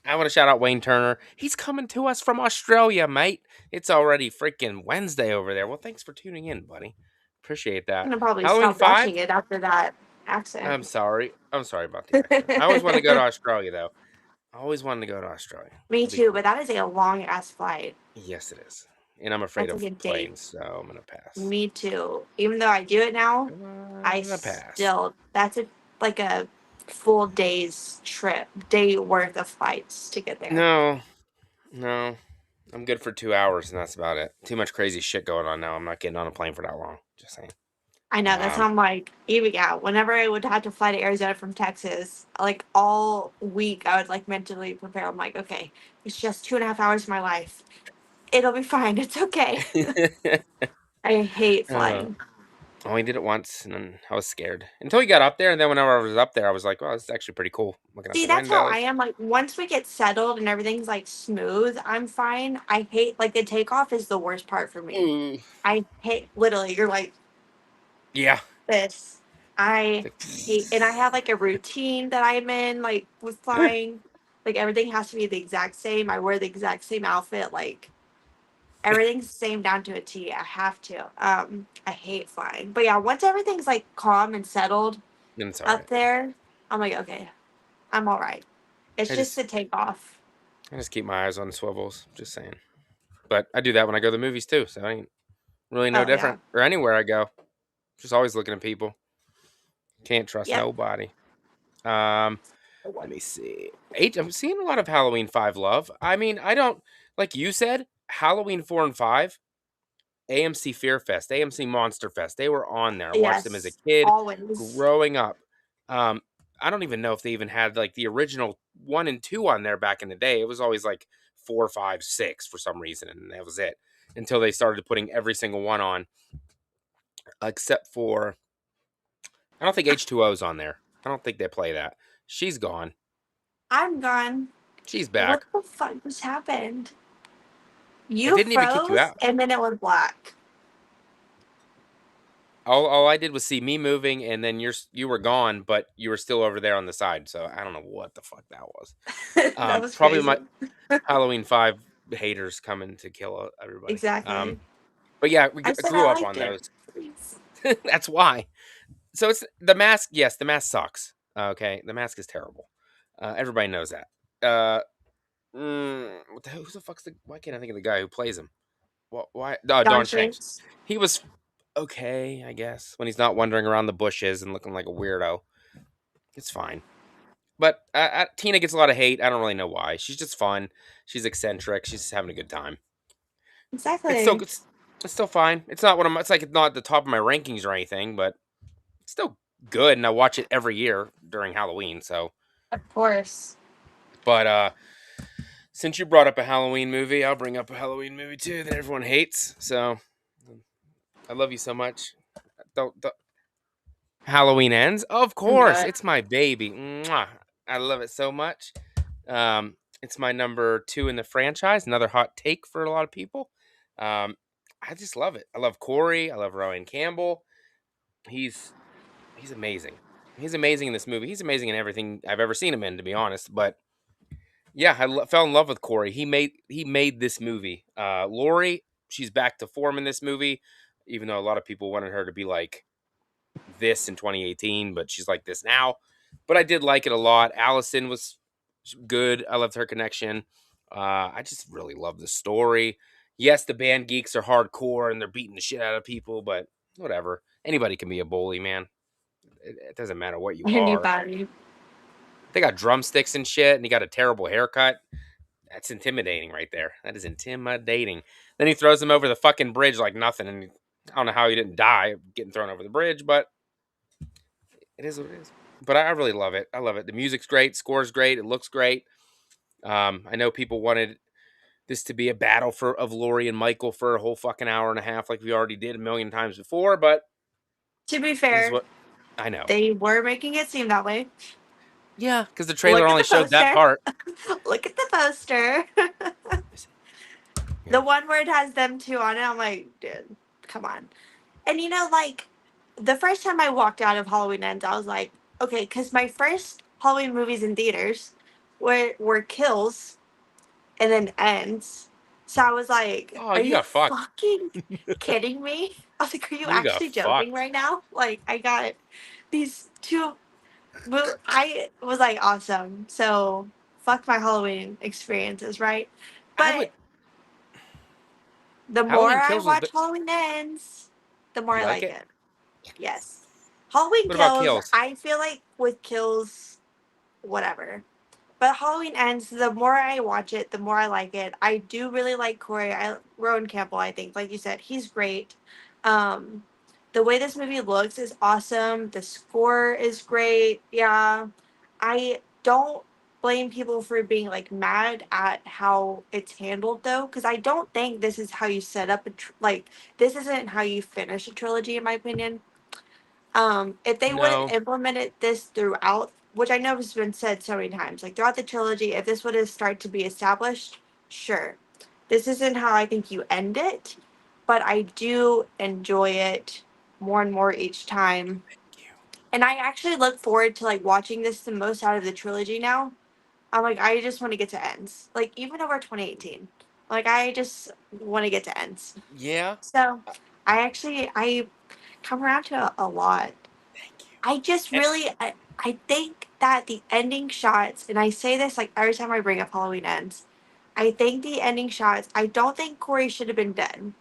I want to shout out Wayne Turner. He's coming to us from Australia, mate. It's already freaking Wednesday over there. Well, thanks for tuning in, buddy. Appreciate I'm that. gonna probably Halloween stop watching 5? it after that accent. I'm sorry. I'm sorry about the accent. I always wanted to go to Australia, though. Always wanted to go to Australia. Me That'd be too, but cool. that is a long ass flight. Yes, it is. And I'm afraid That's like of a day. planes, so I'm gonna pass. Me too. Even though I do it now, I'm I gonna pass. still that's a like a full day's trip, day worth of flights to get there. No, no. I'm good for 2 hours, and that's about it. Too much crazy shit going on now. I'm not getting on a plane for that long. Just saying. I know that's Um, how I'm like even yeah. Whenever I would have to fly to Arizona from Texas, like all week, I would like mentally prepare. I'm like, okay, it's just 2.5 hours of my life. It'll be fine. It's okay. I hate uh, flying. I only did it once, and then I was scared until we got up there. And then whenever I was up there, I was like, "Well, this is actually pretty cool." Looking out See, the that's how I windows. am. Like once we get settled and everything's like smooth, I'm fine. I hate like the takeoff is the worst part for me. Mm. I hate literally. You're like Yeah. this. I hate, and I have It's like a routine that I'm in, like with flying. Like everything has to be the exact same. I wear the exact same outfit. Like everything's the same down to a T. I have to. I hate flying, but yeah, once everything's like calm and settled then it's all up right. there, I'm like, okay, I'm all right. It's I just just the takeoff. I just keep my eyes on swivels. Just saying. But I do that when I go to the movies too, so I ain't really no Oh yeah, different. Or anywhere I go, just always looking at people. Can't trust yep. nobody. Um, Let me see. I'm seeing a lot of Halloween 5 love. I mean, I don't like you said, Halloween 4 and 5, AMC Fear Fest, AMC Monster Fest. They were on there. I watched them as a Yes, kid always. growing up. Um, I don't even know if they even had like the original 1 and 2 on there back in the day. It was always like 4, 5, 6 for some reason, and that was it. Until they started putting every single one on, except for I don't think H2O's on there. I don't think they play that. She's gone. I'm gone. She's What back. the fuck just happened? It You didn't even kick you froze out. and then it was black. All I did was see me moving, and then you were gone, but you were still over there on the side. So I don't know what the fuck that was. That was Probably crazy. my Halloween 5 haters coming to kill everybody. Exactly. But yeah, I I said grew I up liked on it. those. Please. That's why. So it's the mask. Yes, the mask sucks. Okay, the mask is terrible. Everybody knows that. Who the fuck's the? Why can't I think of the guy who plays him? Why? Oh, Don Don Shanks. Shanks. He was okay, I guess, when he's not wandering around the bushes and looking like a weirdo. It's fine. But Tina gets a lot of hate. I don't really know why. She's just fun. She's eccentric. She's just having a good time. It's still Exactly. it's still fine. It's not one of my. It's like it's not at the top of my rankings or anything, but it's still good. And I watch it every year during Halloween. So, Of course. but since you brought up a Halloween movie, I'll bring up a Halloween movie too that everyone hates. So, I love you so much. Don't Halloween Ends? Of I'm course, done. it's my baby. Mwah. I love it so much. It's my number 2 in the franchise. Another hot take for a lot of people. Um, I just love it. I love Corey. I love Rowan Campbell. He's he's amazing. He's amazing in this movie. He's amazing in everything I've ever seen him in, to be honest. But yeah, fell in love with Corey. He made this movie. Lori, she's back to form in this movie, even though a lot of people wanted her to be like this in 2018, but she's like this now. But I did like it a lot. Allison was good. I loved her connection. I just really love the story. Yes, the band geeks are hardcore and they're beating the shit out of people, but whatever. Anybody can be a bully, man. It doesn't matter what you are. Anybody. They got drumsticks and shit, and he got a terrible haircut. That's intimidating right there. That is intimidating. Then he throws him over the fucking bridge like nothing, and I don't know how he didn't die getting thrown over the bridge, but it is what it is. But I really love it. I love it. The music's great, score's great, it looks great. I know people wanted this to be a battle of Laurie and Michael for a whole fucking hour and a half, like we already did a million times before. But To be this is fair, what I know. they were making it seem that way. Yeah, because the trailer Look at only the showed that poster. part. Look at the poster. Yeah. The one where it has them two on it, I'm like, dude, come on. And you know, like the first time I walked out of Halloween Ends, I was like, okay, because my first Halloween movies in theaters were Kills and then Ends. So I was like, Oh, are you you got fucked. fucking kidding me? I was like, are you You got actually joking fucked. right now? Like, I got these two. I was like, awesome. So fuck my Halloween experiences, right? I would But the more Halloween I Kills was watch Halloween Ends, the more you I like like it? it. Yes. Halloween What about Kills, Kills? I feel like with Kills, whatever. But Halloween Ends, the more I watch it, the more I like it. I do really like Rowan Campbell, I think. Like you said, he's great. Um, the way this movie looks is awesome. The score is great. Yeah. I don't blame people for being like mad at how it's handled though, because I don't think this is how you set up like this isn't how you finish a trilogy in my opinion. If they would have No. implemented this throughout, which I know has been said so many times, like throughout the trilogy, if this would have started to be established, sure. This isn't how I think you end it, but I do enjoy it more and more each time. And I actually look forward to like watching this the most out of the trilogy now. I'm like, I just want to get to ends. Like even over 2018. Like I just want to get to ends. Yeah. So I come around to a lot. Thank you. I just And really I think that the ending shots, and I say this like every time I bring up Halloween Ends, I think the ending shots, I don't think Corey should have been dead.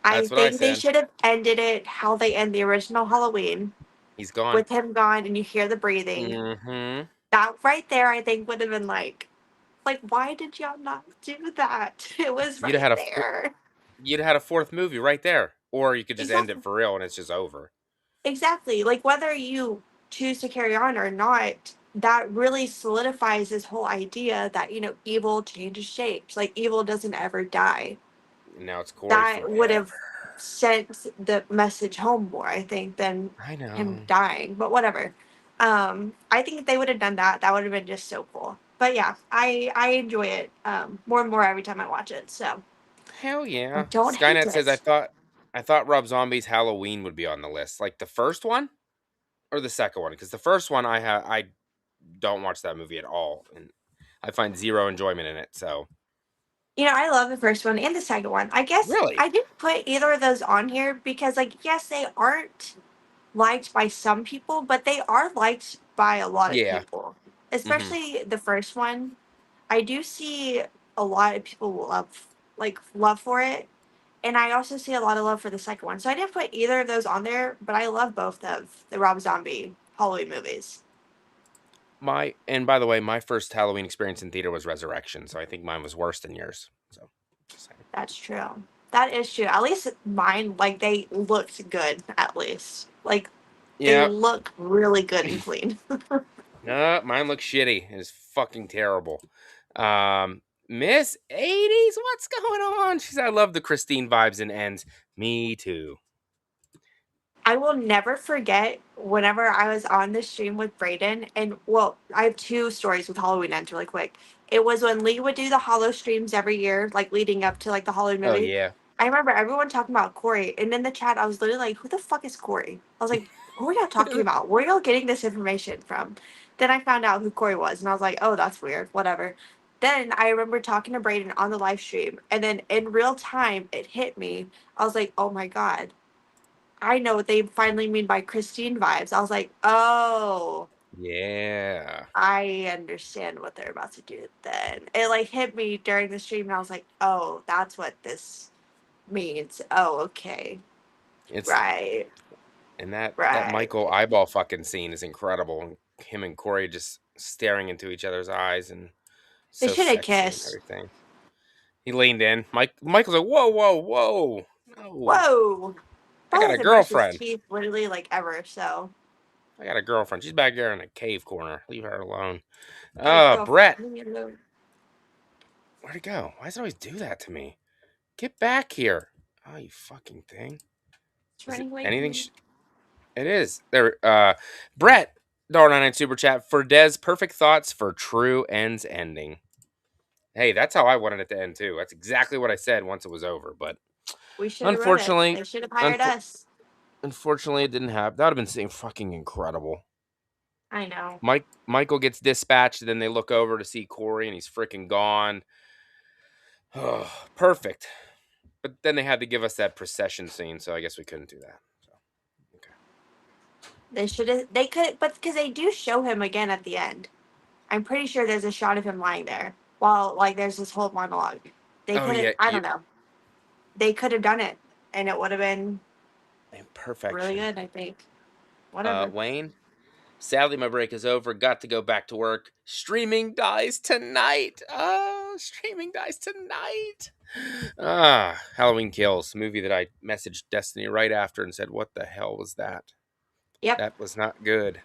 I that's what I think they said. should have ended it how they end the original Halloween He's gone. with him gone and you hear the breathing. Mm-hmm. That right there I think would have been like why did y'all not do that? It was You'd have right had there. you'd have had a fourth movie right there. Or you could just end it Exactly. for real and it's just over. Exactly. Like whether you choose to carry on or not, that really solidifies this whole idea that, evil changes shapes. Like evil doesn't ever die. And now it's Corey That would forever. have sent the message home more, I think, than I him know. dying. But whatever. I think if they would have done that, that would have been just so cool. But yeah, I enjoy it more and more every time I watch it. So Hell I yeah. don't hate Skynet says it. I thought Rob Zombie's Halloween would be on the list. Like the first one or the second one? Because the first one I don't watch that movie at all. And I find zero enjoyment in it. So I love the first one and the second one. I guess really? I didn't put either of those on here because, like, yes, they aren't liked by some people, but they are liked by a lot of Yeah. people. Mm-hmm. Especially the first one. I do see a lot of people love for it, and I also see a lot of love for the second one. So I didn't put either of those on there, but I love both of the Rob Zombie Halloween movies. And by the way, my first Halloween experience in theater was Resurrection, so I think mine was worse than yours. So just saying. That's true. That is true. At least mine, like, they looked good. At least, like, they Yeah. look really good and clean. No, mine looks shitty. It's fucking terrible. Miss 80s, what's going on? She's I love the Christine vibes and ends. Me too. I will never forget whenever I was on the stream with Brayden, and well, I have two stories with Halloween Ends really quick. It was when Lee would do the Hollow streams every year, like leading up to like the Halloween Oh movie. yeah. I remember everyone talking about Corey, and in the chat, I was literally like, "Who the fuck is Corey?" I was like, "Who are y'all talking about? Where are y'all getting this information from?" Then I found out who Corey was, and I was like, "Oh, that's weird. Whatever." Then I remember talking to Brayden on the live stream, and then in real time, it hit me. I was like, "Oh my god." I know what they finally mean by Christine vibes. I was like, oh, Yeah. I understand what they're about to do then. It like hit me during the stream and I was like, oh, that's what this means. Oh, okay. It's Right. and that Right. Michael eyeball fucking scene is incredible. And him and Corey just staring into each other's eyes and They so should have sexy and kissed. everything. He leaned in. Michael's like, whoa, whoa, whoa. No. Whoa. I Probably got a hasn't brushed his girlfriend. teeth literally like ever, so I got a girlfriend. She's back there in a cave corner. Leave her alone. got a girlfriend. Brett. Leave me alone. Where'd he go? Why does it always do that to me? Get back here. Oh, you fucking thing. It's Is it running away from anything? me. It is. There. Brett. $1.99 super chat for Des. Perfect thoughts for true ends ending. Hey, that's how I wanted it to end too. That's exactly what I said once it was over. But We should have wrote it. unfortunately, They should have hired unfor- us. unfortunately, it didn't happen. That would have been fucking incredible. I know. Michael gets dispatched, and then they look over to see Corey, and he's freaking gone. Oh, perfect. But then they had to give us that procession scene, so I guess we couldn't do that. So okay. They should have. They could, but because they do show him again at the end. I'm pretty sure there's a shot of him lying there while like there's this whole monologue. They Oh could have, yeah, I don't know, they could have done it, and it would have been in really perfection. good. I think. Whatever. Wayne. Sadly, my break is over. Got to go back to work. Streaming dies tonight. Streaming dies tonight. Halloween Kills, movie that I messaged Destiny right after and said, "What the hell was that? Yep. That was not good."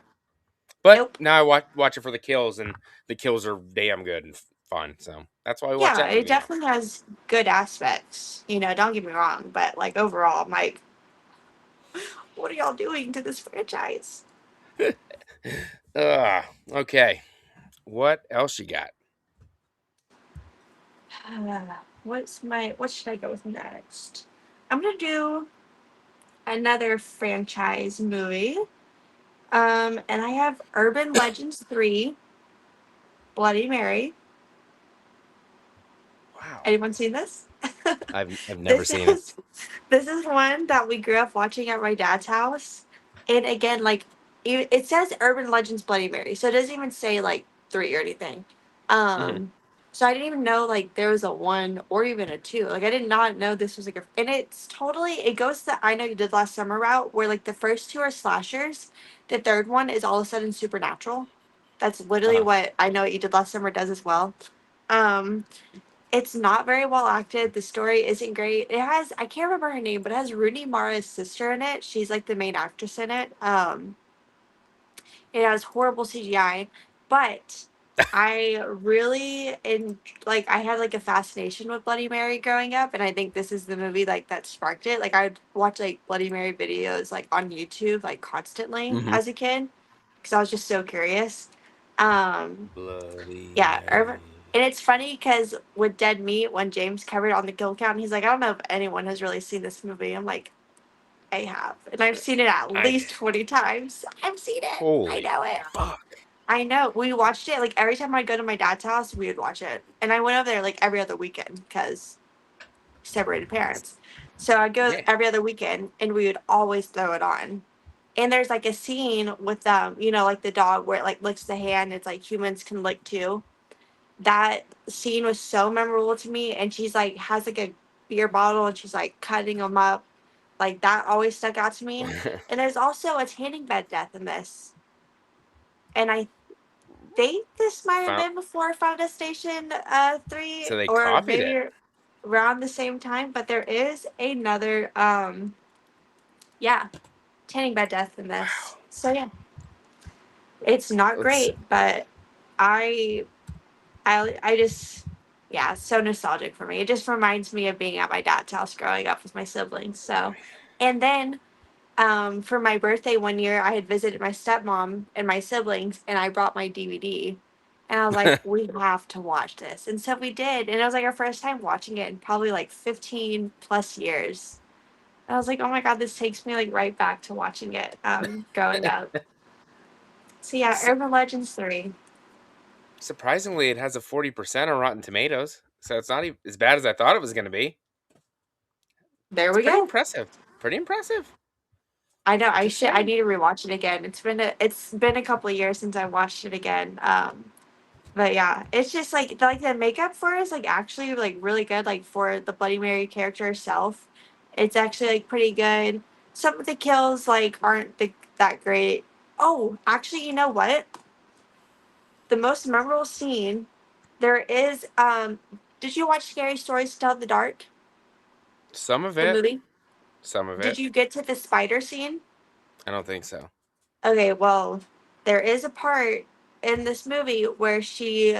But Nope. now I watch it for the kills, and the kills are damn good and fun. So that's why we watch Yeah, that it movie now. definitely has good aspects. Don't get me wrong, but like overall, I'm like, what are y'all doing to this franchise? Okay. What else you got? What should I go with next? I'm gonna do another franchise movie. And I have Urban Legends 3, Bloody Mary. Wow, Anyone seen this? I've never this seen it. is this is one that we grew up watching at my dad's house. And again, like it says Urban Legends Bloody Mary, so it doesn't even say like 3 or anything. Hmm. So I didn't even know like there was a 1 or even a 2. Like I did not know this was like and it's totally it goes the I Know You Did Last Summer route where like the first 2 are slashers, the third one is all of a sudden supernatural. That's literally Uh-huh. what I Know What You Did Last Summer does as well. Um it's not very well acted. The story isn't great. It has I can't remember her name, but it has Rooney Mara's sister in it. She's like the main actress in it. It has horrible CGI, but I really like I had like a fascination with Bloody Mary growing up, and I think this is the movie like that sparked it. Like I'd watch like Bloody Mary videos like on YouTube like constantly Hmm. as a kid because I was just so curious. Um, Bloody yeah, Mary. and it's funny because with Dead Meat, when James covered on the kill count, he's like, I don't know if anyone has really seen this movie. I'm like, I have, and I've seen it at I least 20 times. I've seen it. I Holy know it. fuck. I know. We watched it like every time I'd go to my dad's house, we would watch it. And I went over there like every other weekend because separated parents. So I'd go Yeah. every other weekend and we would always throw it on. And there's like a scene with like the dog where it like licks the hand, it's like humans can lick too. That scene was so memorable to me and she's like has like a beer bottle and she's like cutting them up. Like that always stuck out to me. And there's also a tanning bed death in this. And I think this might have Found, been before Final Station 3 so they or copied maybe it. around the same time, but there is another yeah, tanning bed death in this. Wow. So yeah, it's not Let's great, but I I just yeah, it's so nostalgic for me. It just reminds me of being at my dad's house growing up with my siblings. So and then for my birthday one year, I had visited my stepmom and my siblings, and I brought my DVD. And I was like, we have to watch this. And so we did. And it was like our first time watching it in probably like 15 plus years. And I was like, oh my God, this takes me like right back to watching it growing up. So yeah, Su- Urban Legends 3. surprisingly it has a 40% on Rotten Tomatoes. So it's not even as bad as I thought it was going to be. There It's we pretty go. impressive. Pretty impressive. I know Just I saying. need to rewatch it again. It's been a couple of years since I watched it again. But yeah, it's just like the makeup for it is like actually like really good. Like for the Bloody Mary character herself, it's actually like pretty good. Some of the kills like aren't that great. Oh, actually, you know what? The most memorable scene there is. Did you watch Scary Stories to Tell in the Dark? Some of The it. movie. Some of Did it. you get to the spider scene? I don't think so. Okay, well, there is a part in this movie where she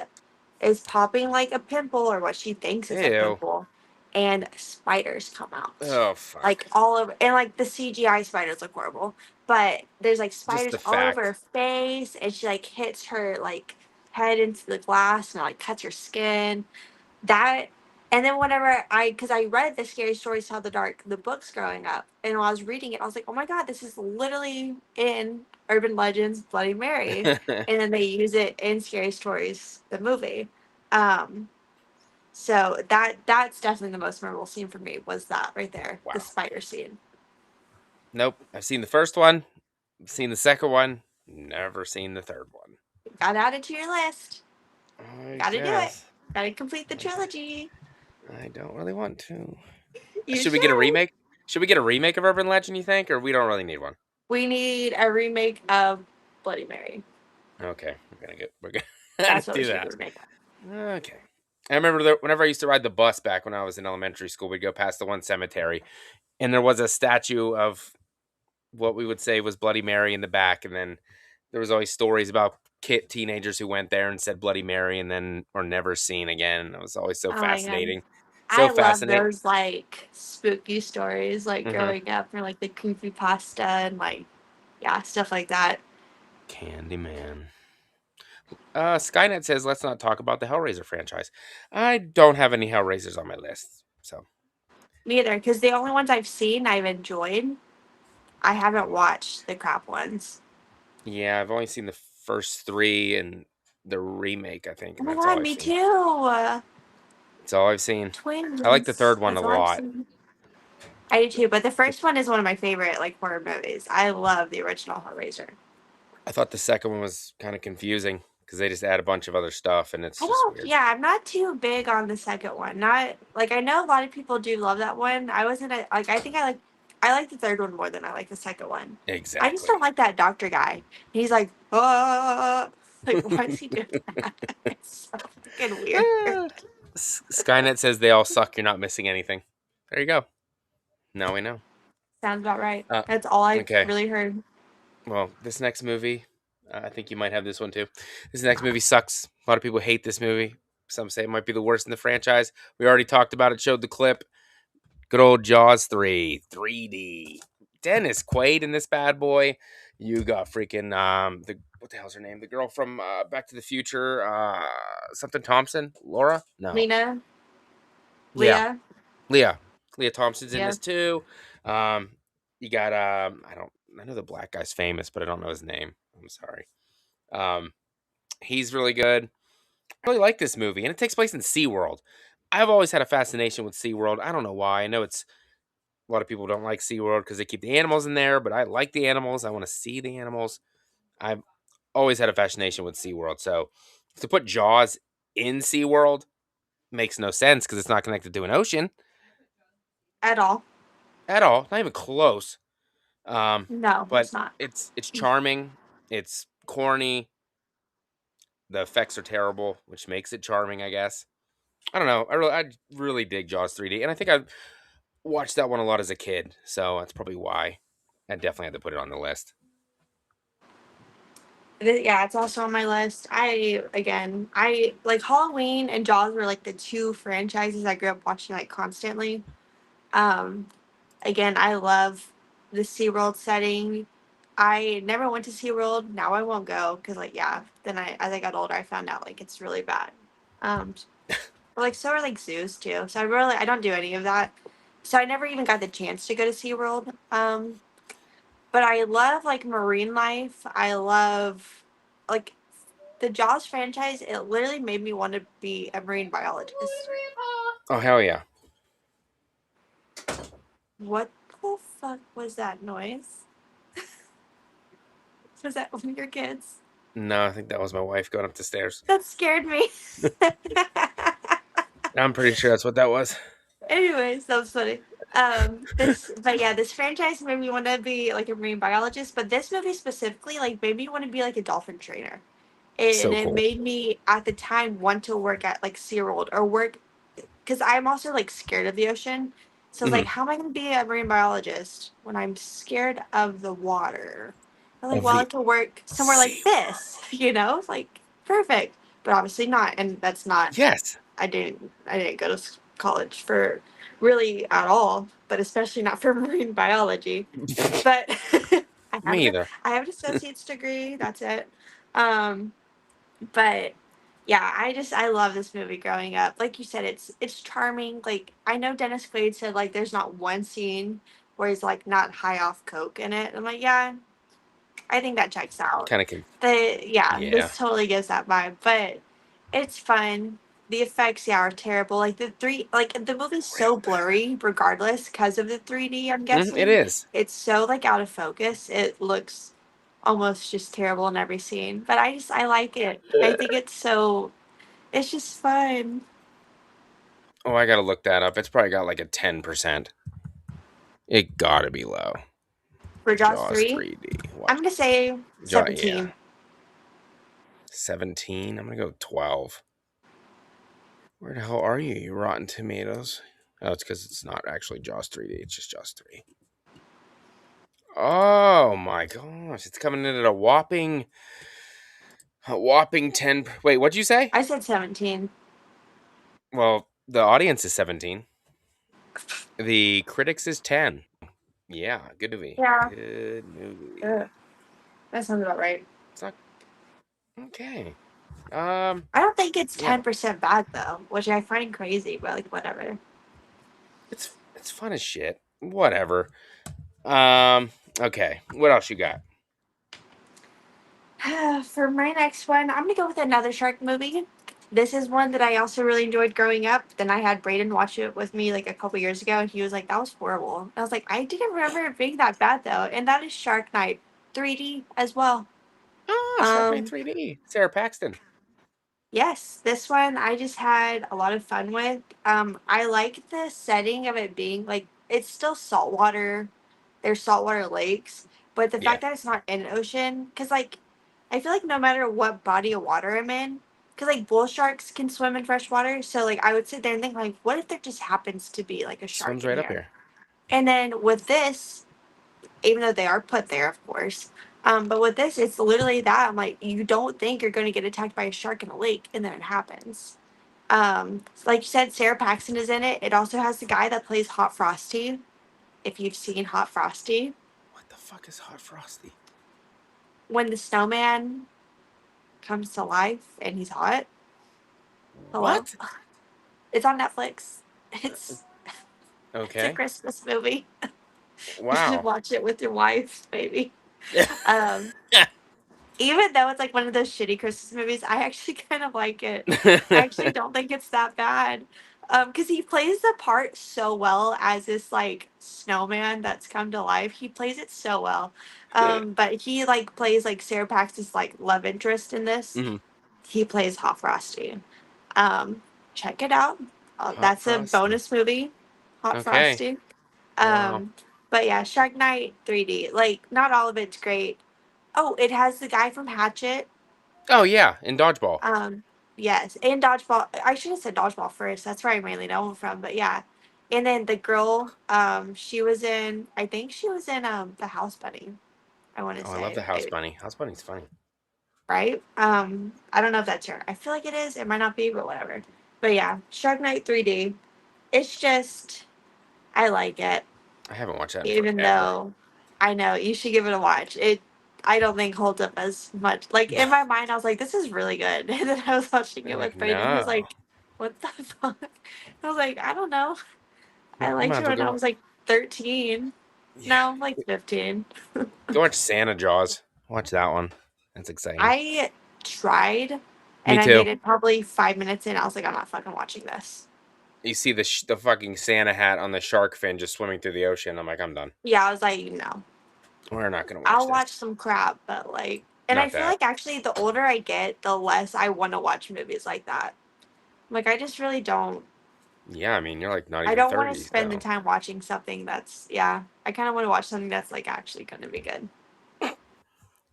is popping like a pimple or what she thinks is a Ew. pimple, and spiders come out. Oh Like fuck. all over, and like the CGI spiders look horrible, but there's like Just spiders the all over her fact. face, and she like hits her like head into the glass and like cuts her skin that and then whenever because I read the Scary Stories Tell the Dark the books growing up, and while I was reading it I was like, oh my God, this is literally in Urban Legends Bloody Mary, and then they use it in Scary Stories the movie. um so that's definitely the most memorable scene for me, was that right there, the Wow. spider scene. Nope. I've seen the first one. I've seen the second one. Never seen the third one. Gotta add it to your list. I Gotta do it. guess. Gotta complete the I, d- trilogy. I don't really want to. You Should we get a should. remake? Should we get a remake of Urban Legend, you think? Or we don't really need one? We need a remake of Bloody Mary. Okay. We're gonna That's what we do should do that. remake. Okay. I remember that whenever I used to ride the bus back when I was in elementary school, we'd go past the one cemetery, and there was a statue of what we would say was Bloody Mary in the back, and then there was always stories about teenagers who went there and said Bloody Mary, and then were never seen again. It was always so Oh my god. fascinating, so I love fascinating. those like spooky stories, like Hmm. growing up, or like the creepy pasta and like yeah, stuff like that. Candyman. Skynet says let's not talk about the Hellraiser franchise. I don't have any Hellraisers on my list, so Neither, because the only ones I've seen I've enjoyed. I haven't watched the crap ones. yeah, I've only seen the first three and the remake, I think, Oh and my that's all god, I've me seen. too. That's all I've seen. I like the Twins. third one a That's all I've lot. seen. I do too, but the first one is one of my favorite like horror movies. I love the original Hellraiser. I thought the second one was kind of confusing because they just add a bunch of other stuff and it's I just don't. weird. Yeah, I'm not too big on the second one. Not like I know a lot of people do love that one. I wasn't like I think I like the third one more than I like the second one. I just Exactly. don't like that doctor guy. He's like, like why is he doing that? It's so fucking weird. Ah, Skynet says they all suck. You're not missing anything. There you go. Now we know. Sounds about right. Uh, That's all I've okay. really heard. Well, this next movie, I think you might have this one too. This next movie sucks. A lot of people hate this movie. Some say it might be the worst in the franchise. We already talked about it, showed the clip. Good old Jaws 3, 3D. Dennis Quaid in this bad boy. You got freaking the what the hell's her name? The girl from Back to the Future, something Thompson, Laura? No, Lena, yeah, Leah, Leah. Leah Thompson's in yeah. this too. Um, you got I know the black guy's famous, but I don't know his name. I'm sorry. Um, he's really good. I really like this movie, and it takes place in SeaWorld. I've always had a fascination with SeaWorld. I don't know why. I know it's a lot of people don't like SeaWorld because they keep the animals in there, but I like the animals. I want to see the animals. I've always had a fascination with SeaWorld. So to put Jaws in SeaWorld makes no sense because it's not connected to an ocean At all. at all. Not even close. Um, No, but it's not. it's charming. It's corny. The effects are terrible, which makes it charming, I guess. I don't know. I really dig Jaws 3D, and I think I watched that one a lot as a kid, so that's probably why I definitely had to put it on the list. Yeah, it's also on my list. I like Halloween and Jaws were like the two franchises I grew up watching like constantly. Um, Again, I love the SeaWorld setting. I never went to SeaWorld. Now I won't go because like yeah, then as I got older I found out like it's really bad. Um, but like so are like zoos too. So I don't do any of that. So I never even got the chance to go to SeaWorld. But I love like marine life. I love like the Jaws franchise. It literally made me want to be a marine biologist. Oh hell yeah! What the fuck was that noise? Was that one of your kids? No, I think that was my wife going up the stairs. That scared me. I'm pretty sure that's what that was. Anyways, that was funny. But yeah, this franchise made me want to be like a marine biologist. But this movie specifically, like, made me want to be like a dolphin trainer, and So it cool. made me at the time want to work at like SeaWorld or work because I'm also like scared of the ocean. So I was like, Hmm. how am I going to be a marine biologist when I'm scared of the water? I'm like, Of well, I the could work somewhere like sea. this, It's like perfect, but obviously not, and that's not. Yes. I didn't go to college for really at all, but especially not for marine biology. But I have Me either. I have an associate's degree. That's it. Um, but yeah, I love this movie growing up. Like you said, it's charming. Like I know Dennis Quaid said like there's not one scene where he's like not high off coke in it. I'm like, yeah, I think that checks out. Kind of can. Yeah, Yeah. this totally gives that vibe. But it's fun. The effects, yeah, are terrible. Like the movie's Real so bad. blurry regardless because of the 3D, I'm It guessing. is. It's so like out of focus. It looks almost just terrible in every scene. But I like it. I think it's just fun. Oh, I gotta look that up. It's probably got like a 10%. It gotta be low. For Jaws Jaws 3, 3D. I'm Watch. gonna say Yeah. 17. 17. I'm gonna go 12. Where the hell are you, you Rotten Tomatoes? Oh, it's because it's not actually Jaws 3D. It's just Jaws 3. Oh my gosh. It's coming in at a whopping 10. Wait, what'd you say? I said 17. Well, the audience is 17. The critics is 10. Yeah, good movie. Yeah, Good movie. ugh, that sounds about right. It's not okay. I don't think it's Yeah. 10% bad though, which I find crazy, but like whatever. It's fun as shit. Whatever. Um, okay. What else you got? For my next one, I'm gonna go with another shark movie. This is one that I also really enjoyed growing up. Then I had Brayden watch it with me like a couple years ago, and he was like, "That was horrible." And I was like, "I didn't remember it being that bad though," and that is Shark Night 3D as well. Ah, Shark Night Um, 3D. Sarah Paxton. yes, this one I just had a lot of fun with. I like the setting of it being like it's still saltwater. There's saltwater lakes, but the Yeah. fact that it's not in an ocean, because like I feel like no matter what body of water I'm in, because like bull sharks can swim in fresh water, so like I would sit there and think like, what if there just happens to be like a shark Swims in right up here? here. And then with this, even though they are put there, of course. But with this, it's literally that. I'm like, you don't think you're going to get attacked by a shark in a lake, and then it happens. Like you said, Sarah Paxton is in it. It also has the guy that plays Hot Frosty. If you've seen Hot Frosty, What the fuck is Hot Frosty? when the snowman comes to life and he's hot. Hello, What? it's on Netflix. Uh, It's it's a Okay. Christmas movie. You should Wow. watch it with your wife, maybe. Um, Even though it's like one of those shitty Christmas movies, I actually kind of like it. I actually don't think it's that bad. Because he plays the part so well as this like snowman that's come to life. He plays it so well. But he like plays like Sarah Paxton's like love interest in this. Mhm. He plays Hot Frosty. Um, Check it out. Hot That's a Frosty. bonus movie, Hot Okay. Frosty. Wow. Um, but yeah, Shark Night 3D. Like, not all of it's great. Oh, it has the guy from Hatchet. Oh yeah, in Dodgeball. Um, yes, and Dodgeball. I should have said Dodgeball first. That's where I mainly know him from. But yeah, and then the girl. She was in. I think she was in the House Bunny. I want to Oh, I love say the House maybe, Bunny. House Bunny's funny. right. I don't know if that's her. I feel like it is. It might not be, but whatever. But yeah, Shark Night 3D. It's just I like it. I haven't watched that in Even forever. though I know you should give it a watch. It I don't think holds up as much. Like in my mind, I was like, "This is really good," and then I was watching I'm it like, with Brayden. He was no. like, "What the fuck?" I was like, "I don't know. I'm I like, I might liked have it to when I go. was like 13. Yeah. No, like 15." Go watch Santa Jaws. Watch that one. That's exciting. I tried, Me and I too. made it probably 5 minutes in. I was like, "I'm not fucking watching this." You see the fucking Santa hat on the shark fin just swimming through the ocean. I'm like, I'm done. Yeah, I was like, "No." We're not gonna watch I'll this. watch some crap, but like, and I Not feel that. like actually the older I get, the less I want to watch movies like that. Like, I just really don't. Yeah, I mean, you're like not I even don't want to 30, spend the so. time watching something that's, yeah. I kind of want to watch something that's like actually going to be good.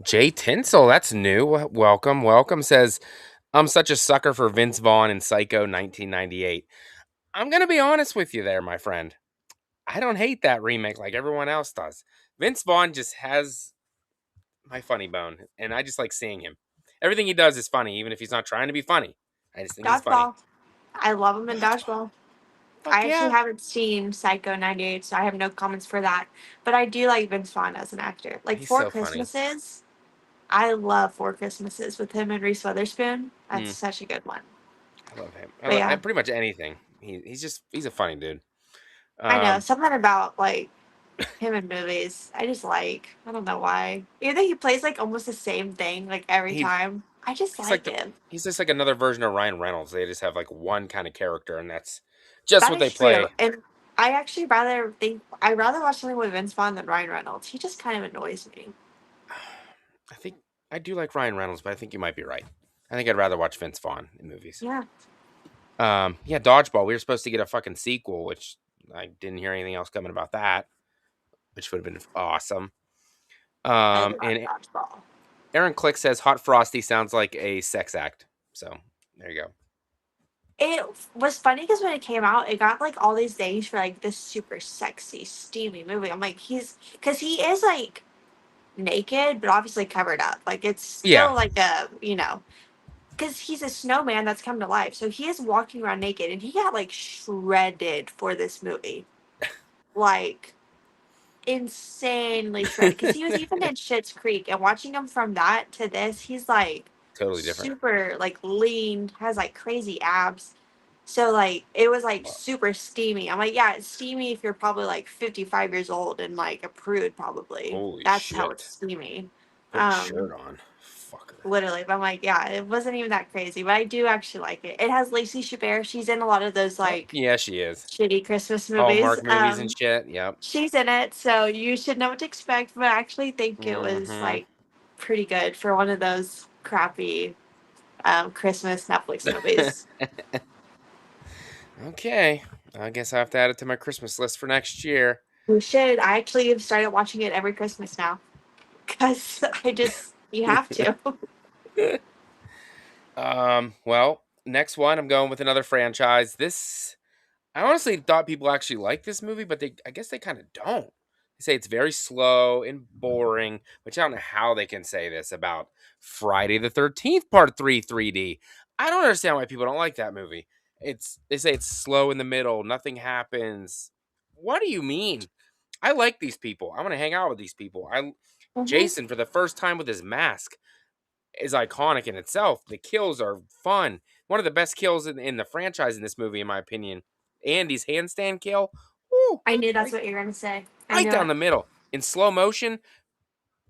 Jay Tinsel, that's new. Welcome, welcome. Says, I'm such a sucker for Vince Vaughn in Psycho 1998. I'm gonna be honest with you there, my friend. I don't hate that remake like everyone else does. Vince Vaughn just has my funny bone, and I just like seeing him. Everything he does is funny, even if he's not trying to be funny. I just think he's funny. Dodgeball. I love him in Dodgeball. Dodgeball. Fuck I actually yeah. haven't seen Psycho 98, so I have no comments for that. But I do like Vince Vaughn as an actor. Like He's Four so funny. Christmases. I love Four Christmases with him and Reese Witherspoon. That's Mm, such a good one. I love him. But I yeah, pretty much anything. He's a funny dude. I know Um, something about like him in movies. I just like. I don't know why. Even though he plays like almost the same thing like every he time. I just he's like like him. he's just like another version of Ryan Reynolds. They just have like one kind of character, and that's just That what they is true. play. And I actually I'd rather watch something with Vince Vaughn than Ryan Reynolds. He just kind of annoys me. I think I do like Ryan Reynolds, but I think you might be right. I think I'd rather watch Vince Vaughn in movies. Yeah, Yeah, Dodgeball. We were supposed to get a fucking sequel, which I didn't hear anything else coming about that, which would have been awesome. I love And dodgeball. Aaron Click says Hot Frosty sounds like a sex act. So there you go. It was funny because when it came out, it got like all these things for like this super sexy, steamy movie. I'm like, because he is like naked, but obviously covered up. Like it's Yeah, still like a, because he's a snowman that's come to life. So he is walking around naked and he got like shredded for this movie. Like insanely shredded. Because he was even in Schitt's Creek and watching him from that to this, he's like totally different. super like lean, has like crazy abs. So like it was like super steamy. I'm like, yeah, it's steamy if you're probably like 55 years old and like a prude probably. Holy That's how it's shit. steamy. Put a shirt on. Fucker. Literally. But I'm like, yeah, it wasn't even that crazy. But I do actually like it. It has Lacey Chabert. She's in a lot of those Oh, like yeah, she is. shitty Christmas movies. Hallmark movies and shit. Yep. She's in it, so you should know what to expect. But I actually think it was Hmm. like pretty good for one of those crappy Christmas Netflix movies. Okay. I guess I have to add it to my Christmas list for next year. You should. I actually have started watching it every Christmas now because you have to. Well, next one, I'm going with another franchise. I honestly thought people actually like this movie, but I guess they kind of don't. They say it's very slow and boring, which I don't know how they can say this about Friday the 13th Part 3 3D. I don't understand why people don't like that movie. They say it's slow in the middle, nothing happens. What do you mean? I like these people. I want to hang out with these people. I Hmm. Jason for the first time with his mask is iconic in itself. The kills are fun. One of the best kills in the franchise in this movie, in my opinion. Andy's handstand kill. Woo, I knew that's right, what you were gonna say. I right knew down it. the middle. In slow motion,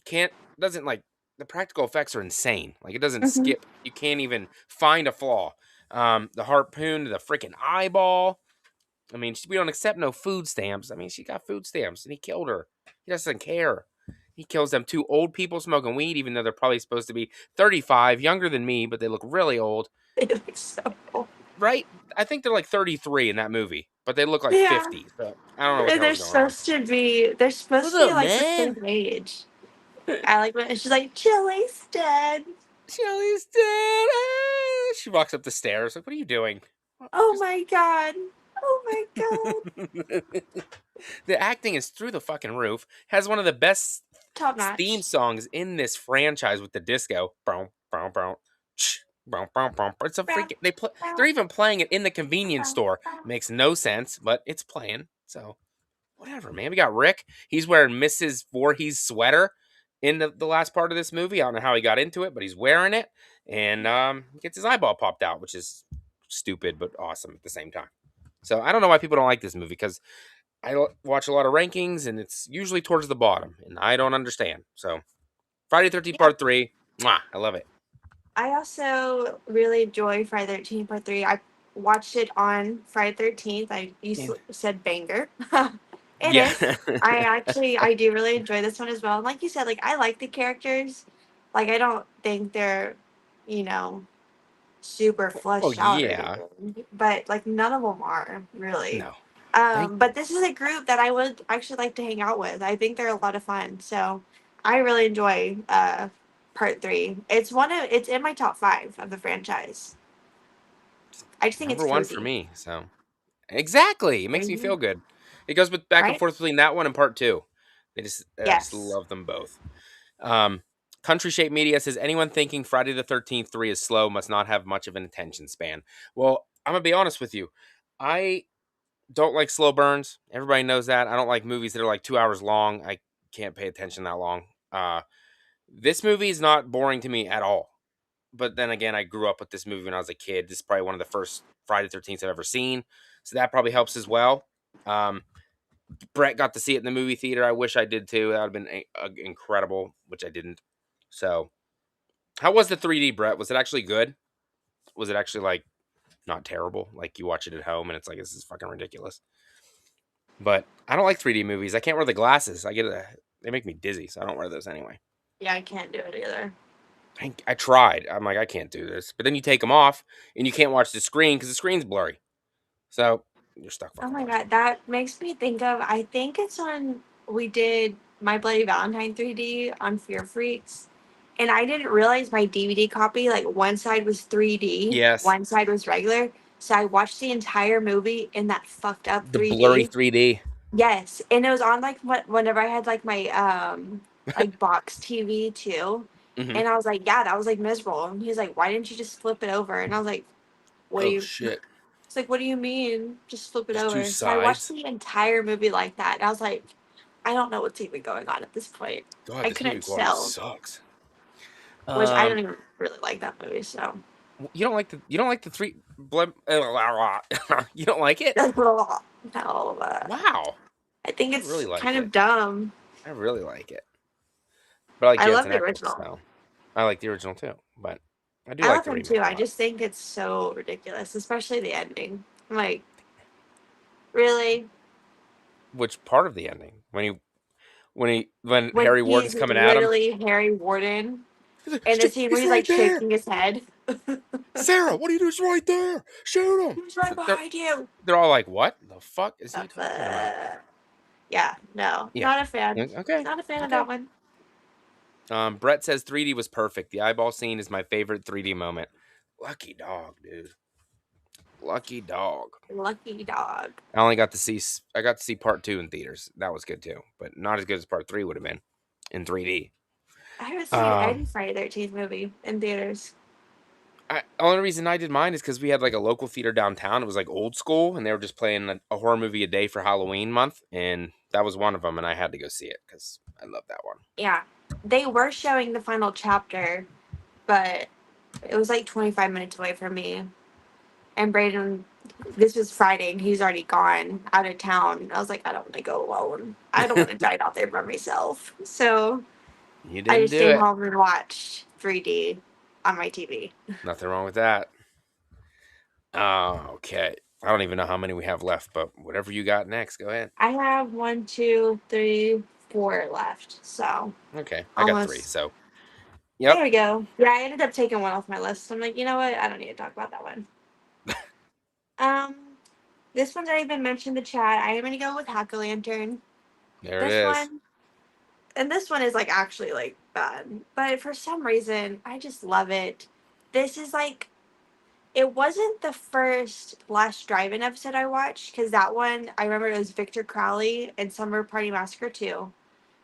can't doesn't like the practical effects are insane. Like it doesn't Hmm. skip. You can't even find a flaw. The harpoon to the freaking eyeball. I mean, we don't accept no food stamps. I mean, she got food stamps and he killed her. He doesn't care. He kills them two old people smoking weed, even though they're probably supposed to be 35, younger than me, but they look really old. It looks so cool. Right? I think they're like 33 in that movie, but they look like Yeah, 50. So I don't know what the and hell's going on. they're supposed What's to be up, like the man? same age. I like when she's like, Chili's dead. Shelly's dead. Ah. She walks up the stairs. Like, what are you doing? Oh Just my god. Oh my god. the acting is through the fucking roof. Has one of the best Top theme notch. songs in this franchise with the disco. Boom, boom, boom. Boom, boom, boom. It's a freaking. They're even playing it in the convenience store. Makes no sense, but it's playing. So whatever, man. We got Rick. He's wearing Mrs. Voorhees' sweater in the last part of this movie. I don't know how he got into it, but he's wearing it, and he gets his eyeball popped out, which is stupid but awesome at the same time. So I don't know why people don't like this movie because watch a lot of rankings and it's usually towards the bottom, and I don't understand. So Friday 13th Yeah. Part 3, mwah, I love it. I also really enjoy Friday 13th Part 3. I watched it on Friday 13th. And Said banger. It yeah, is. I do really enjoy this one as well. And like you said, like I like the characters. Like I don't think they're, you know, super well, fleshed out or yeah, anything. But like none of them are really. no, thank But this is a group that I would actually like to hang out with. I think they're a lot of fun. So I really enjoy part three. It's in my top five of the franchise. I just think it's number one for cozy. me. So exactly. It makes me Mhm. feel good. It goes with back and Right? forth between that one and part two. I just Yes. love them both. Um, Country Shape Media says anyone thinking Friday the 13th 3 is slow must not have much of an attention span. Well, I'm gonna be honest with you. I don't like slow burns. Everybody knows that. I don't like movies that are like 2 hours long. I can't pay attention that long. This movie is not boring to me at all. But then again, I grew up with this movie when I was a kid. This is probably one of the first Friday the 13th I've ever seen. So that probably helps as well. Um, Brett got to see it in the movie theater. I wish I did too. That would have been incredible, which I didn't. So, how was the 3D, Brett? Was it actually good? Was it actually like not terrible? Like you watch it at home and it's like this is fucking ridiculous. But I don't like 3D movies. I can't wear the glasses. They make me dizzy, so I don't wear those anyway. Yeah, I can't do it either. I tried. I'm like, I can't do this. But then you take them off, and you can't watch the screen because the screen's blurry. So you're stuck Oh fucking my watching god, that makes me think of. I think it's on. We did My Bloody Valentine 3D on Fear Freaks, and I didn't realize my DVD copy, like one side was it. 3D, Yes, one side was regular. So I watched the entire movie in that fucked up the blurry 3D. 3D. Yes, and it was on like whenever I had like my like box TV too, Hmm. and I was like, yeah, that was like miserable. And he's like, why didn't you just flip it over? And I was like, what do Oh you? shit! It's like, what do you mean? Just flip it Just two over. So I watched sides. the entire movie like that, and I was like, I don't know what's even going on at this point. God, I this movie couldn't quality tell, sucks. which I Um, don't even really like that movie. So you don't like the three blood. You don't like it? no, Wow, I think I really it's like kind it. of dumb. I really like it. But I like I love Jensen the Ackles, original. so I like the original too. But I do I like love the him too. remake a I lot. just think it's so ridiculous, especially the ending. I'm like, really? Which part of the ending? When When Harry he's Warden's coming at him, literally Harry Warden, and the scene where He's he's right like there. shaking his head. Sarah, what are you doing? He's right there. Shoot him. He's right They're behind you. they're all like, what the fuck is he talking about? Uh, yeah, no, Yeah. not a fan. Okay. Not a fan of Okay. that one. Brett says 3D was perfect. The eyeball scene is my favorite 3D moment. Lucky dog, dude. Lucky dog. Lucky dog. I only got to see I got to see part 2 in theaters. That was good too, but not as good as part 3 would have been in 3D. I haven't seen Um any Friday the 13th movie in theaters. only reason I did mine is because we had like a local theater downtown. It was like old school, and they were just playing a horror movie a day for Halloween month, and that was one of them. And I had to go see it because I love that one. Yeah, they were showing the final chapter, but it was like 25 minutes away from me. And Braden, this was Friday, and he's already gone out of town. I was like, I don't want to go alone. I don't want to drive out there by myself. So You I didn't just do stayed it. home and watched 3D on my TV. Nothing wrong with that. Oh, okay. I don't even know how many we have left, but whatever you got next, go ahead. I have one, two, three, four left. So Okay, I got three. almost. So, There yep. we go. Yeah, I ended up taking one off my list. I'm like, you know what? I don't need to talk about that one. Um, this one's already been mentioned in the chat. I am gonna go with Hack a Lantern. There it This is. one, and this one is like actually like bad, but for some reason I just love it. This is like it wasn't the first Last Drive-In episode I watched because that one I remember it was Victor Crowley and Summer Party Massacre 2.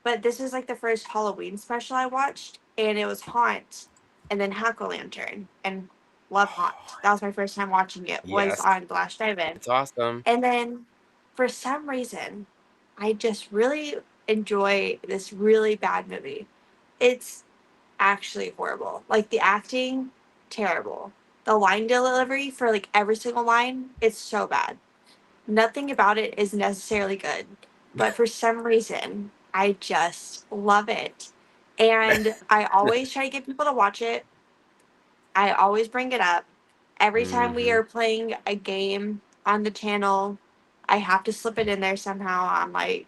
But this is like the first Halloween special I watched, and it was Haunt, and then Hack a Lantern, and love Haunt. That was my first time watching it. Was Yes, on Last Drive-In, it's awesome. and then for some reason, I just really enjoy this really bad movie. It's actually horrible. Like the acting, terrible. The line delivery for like every single line, it's so bad. Nothing about it is necessarily good, but for some reason, I just love it. And I always try to get people to watch it. I always bring it up. Every time we Hmm. are playing a game on the channel, I have to slip it in there somehow. I'm like,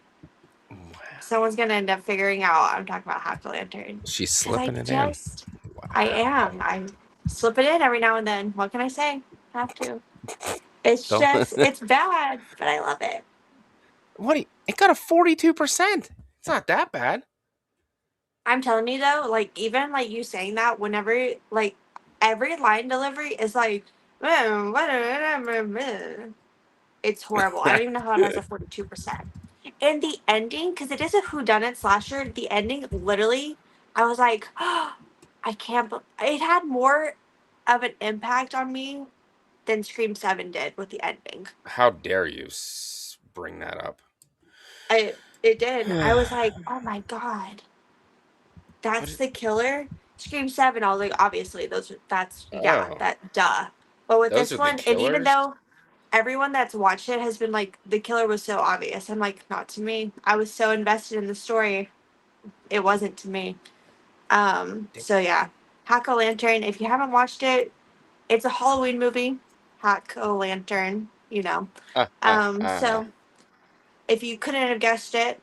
someone's gonna end up figuring out I'm talking about Hack the Lantern. She's Cause slipping it in. I Wow. am. I slip it in every now and then. What can I say? Have to. It's Don't. just, it's bad, but I love it. It got a 42%. It's not that bad. I'm telling you though, like even like you saying that, whenever like every line delivery is like, it's horrible. I don't even know how it has a 42%. And the ending, because it is a whodunit slasher, the ending literally, I was like, oh, I can't. It had more of an impact on me than Scream 7 did with the ending. How dare you bring that up? It did. I was like, oh my god, What that's is, the killer. Scream 7, I was like, obviously that's yeah, oh, that duh. But with those this are the one, and even killers? though everyone that's watched it has been like the killer was so obvious, I'm like, not to me. I was so invested in the story, it wasn't to me. So yeah, Hack a Lantern. If you haven't watched it, it's a Halloween movie. Hack a Lantern, you know. Ah, ah, ah. So if you couldn't have guessed it,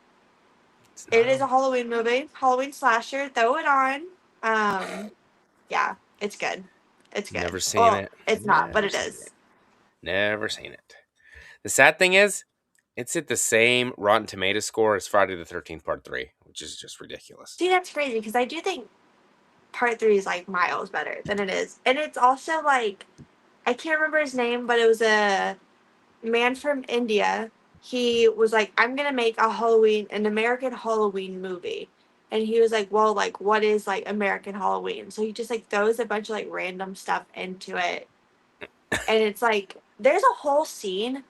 It's It not is a on. Halloween movie, Halloween slasher. Throw it on. Um, yeah, it's good. It's good. Never seen Well, it. it's not, but Never it seen it. is. Never seen it. The sad thing is, it's at the same Rotten Tomato score as Friday the 13th Part 3, which is just ridiculous. See, that's crazy because I do think part three is like miles better than it is, and it's also like I can't remember his name, but it was a man from India. He was like, I'm gonna make an American Halloween movie. And he was like, well, like, what is like American Halloween? So he just like throws a bunch of like random stuff into it. And it's like, there's a whole scene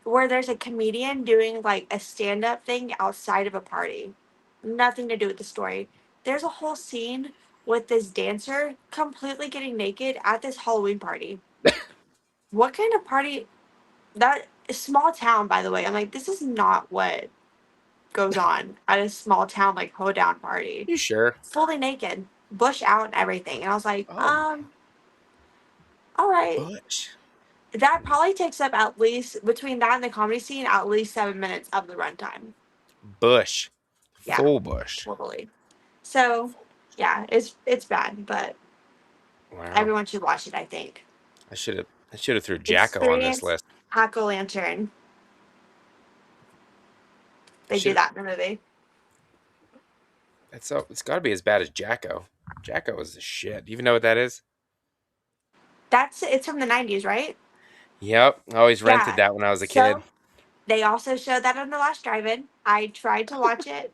where there's a comedian doing like a stand up thing outside of a party. Nothing to do with the story. There's a whole scene with this dancer completely getting naked at this Halloween party. What kind of party that small town, by the way. I'm like, this is not what goes on at a small town like hoedown party. You sure? Fully naked, bush out and everything. And I was like, Oh, all right. Bush. That probably takes up at least between that and the comedy scene at least 7 minutes of the runtime. Bush. Yeah, Full Bush. totally. So yeah, it's bad, but Wow. everyone should watch it. I think. I should have threw Jacko on this Experience list. Hack o' Lantern. They do Should that in the movie. it's got to be as bad as Jacko. Jacko is the shit. Do you even know what that is? It's from the '90s, right? Yep. I always rented Yeah. that when I was a kid. So they also showed that on the last drive-in. I tried to watch it,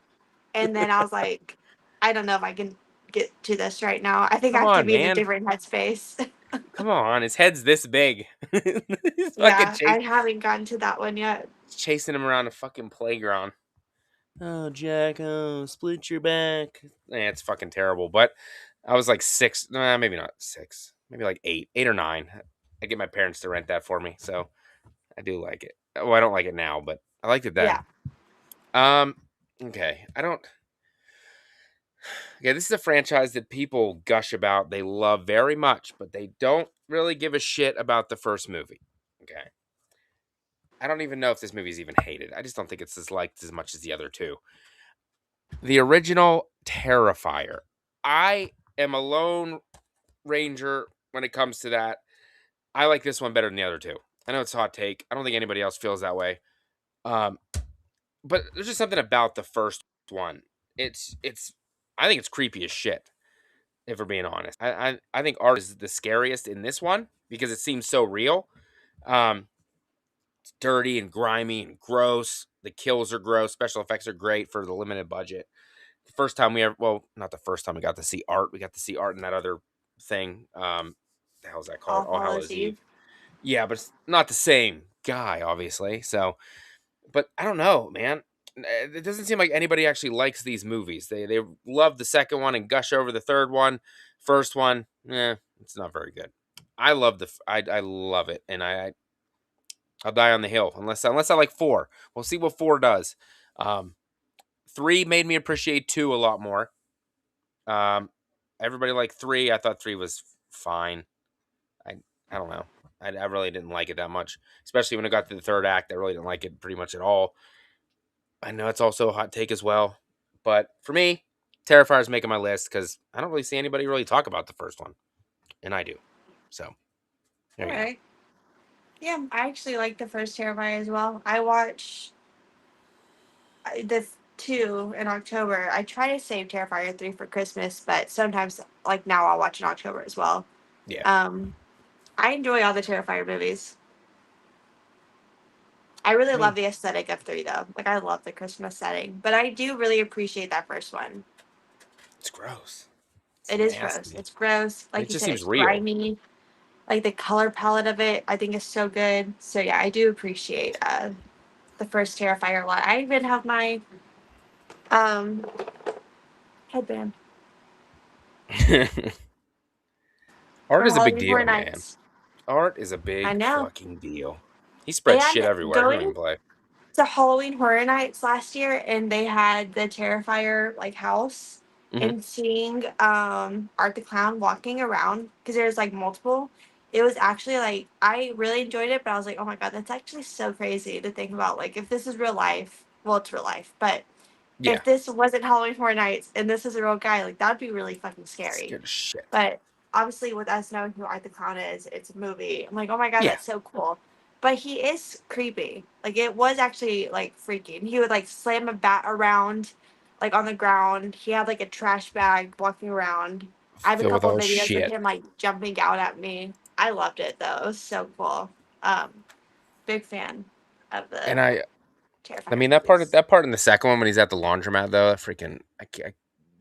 and then I was like, I don't know if I can get to this right now. I think I Come have to on, be in a man. different headspace. Come on. His head's this big. He's fucking Yeah, I haven't gotten to that one yet. chasing him around a fucking playground. Oh, Jacko, split your back. It's fucking terrible. But I was like 6, nah, maybe not 6, maybe like 8 or 9. I get my parents to rent that for me, so I do like it. Well, I don't like it now, but I liked it then. Yeah. Um, okay, I don't. Okay, this is a franchise that people gush about. They love very much, but they don't really give a shit about the first movie. Okay, I don't even know if this movie is even hated. I just don't think it's as liked as much as the other two. The original Terrifier. I am a lone ranger when it comes to that. I like this one better than the other two. I know it's a hot take. I don't think anybody else feels that way. Um, but there's just something about the first one. It's I think it's creepy as shit, if we're being honest. I think art is the scariest in this one because it seems so real. Um, it's dirty and grimy and gross. The kills are gross. Special effects are great for the limited budget. The first time we ever, well, not the first time we got to see art. We got to see art in that other thing. The hell's that called? All All Hallows Hallows Eve. Eve. Yeah, but it's not the same guy, obviously. So, but I don't know, man. It doesn't seem like anybody actually likes these movies. They love the second one and gush over the third one. First one, it's not very good. I love it, and I'll die on the hill unless I like 4. We'll see what 4 does. 3 made me appreciate 2 a lot more. Um, Everybody liked 3. I thought 3 was fine. I I don't know. I really didn't like it that much, especially when it got to the third act. I really didn't like it pretty much at all. I know it's also a hot take as well, but for me, Terrifier's making my list because I don't really see anybody really talk about the first one, and I do. So there All you go. right. Yeah, I actually like the first Terrifier as well. I watched the two in October. I try to save Terrifier 3 for Christmas, but sometimes, like now, I'll watch in October as well. Yeah. Um, I enjoy all the Terrifier movies. I really I love mean, the aesthetic of 3, though. Like, I love the Christmas setting, but I do really appreciate that first one. it's gross. It's It is gross. nasty. It's gross. And Like it you just said, seems it's real. grimy. Like the color palette of it, I think is so good. So yeah, I do appreciate the first Terrifier a lot. I even have my um headband Art from is a big Halloween Horror deal, man. Nights. Art is a I big know. fucking deal. He spreads shit And everywhere. He don't even going play. to Halloween Horror Nights last year, and they had the Terrifier like house, Hmm. and seeing Art the Clown walking around because there's like multiple. It was actually like I really enjoyed it, but I was like, oh my god, that's actually so crazy to think about. Like if this is real life, well, it's real life, but Yeah. If this wasn't Halloween Horror Nights and this is a real guy, like that'd be really fucking scary. Scared as shit. But obviously, with us knowing who Art the Clown is, it's a movie. I'm like, oh my god, Yeah. that's so cool. But he is creepy. Like it was actually like freaking. He would like slam a bat around, like on the ground. He had like a trash bag walking around. I have a Filled with couple of all videos of shit. him like jumping out at me. I loved it though. It was so cool. Um, Big fan of And the I Terrifier mean movies. that part in the second one when he's at the laundromat though, freaking I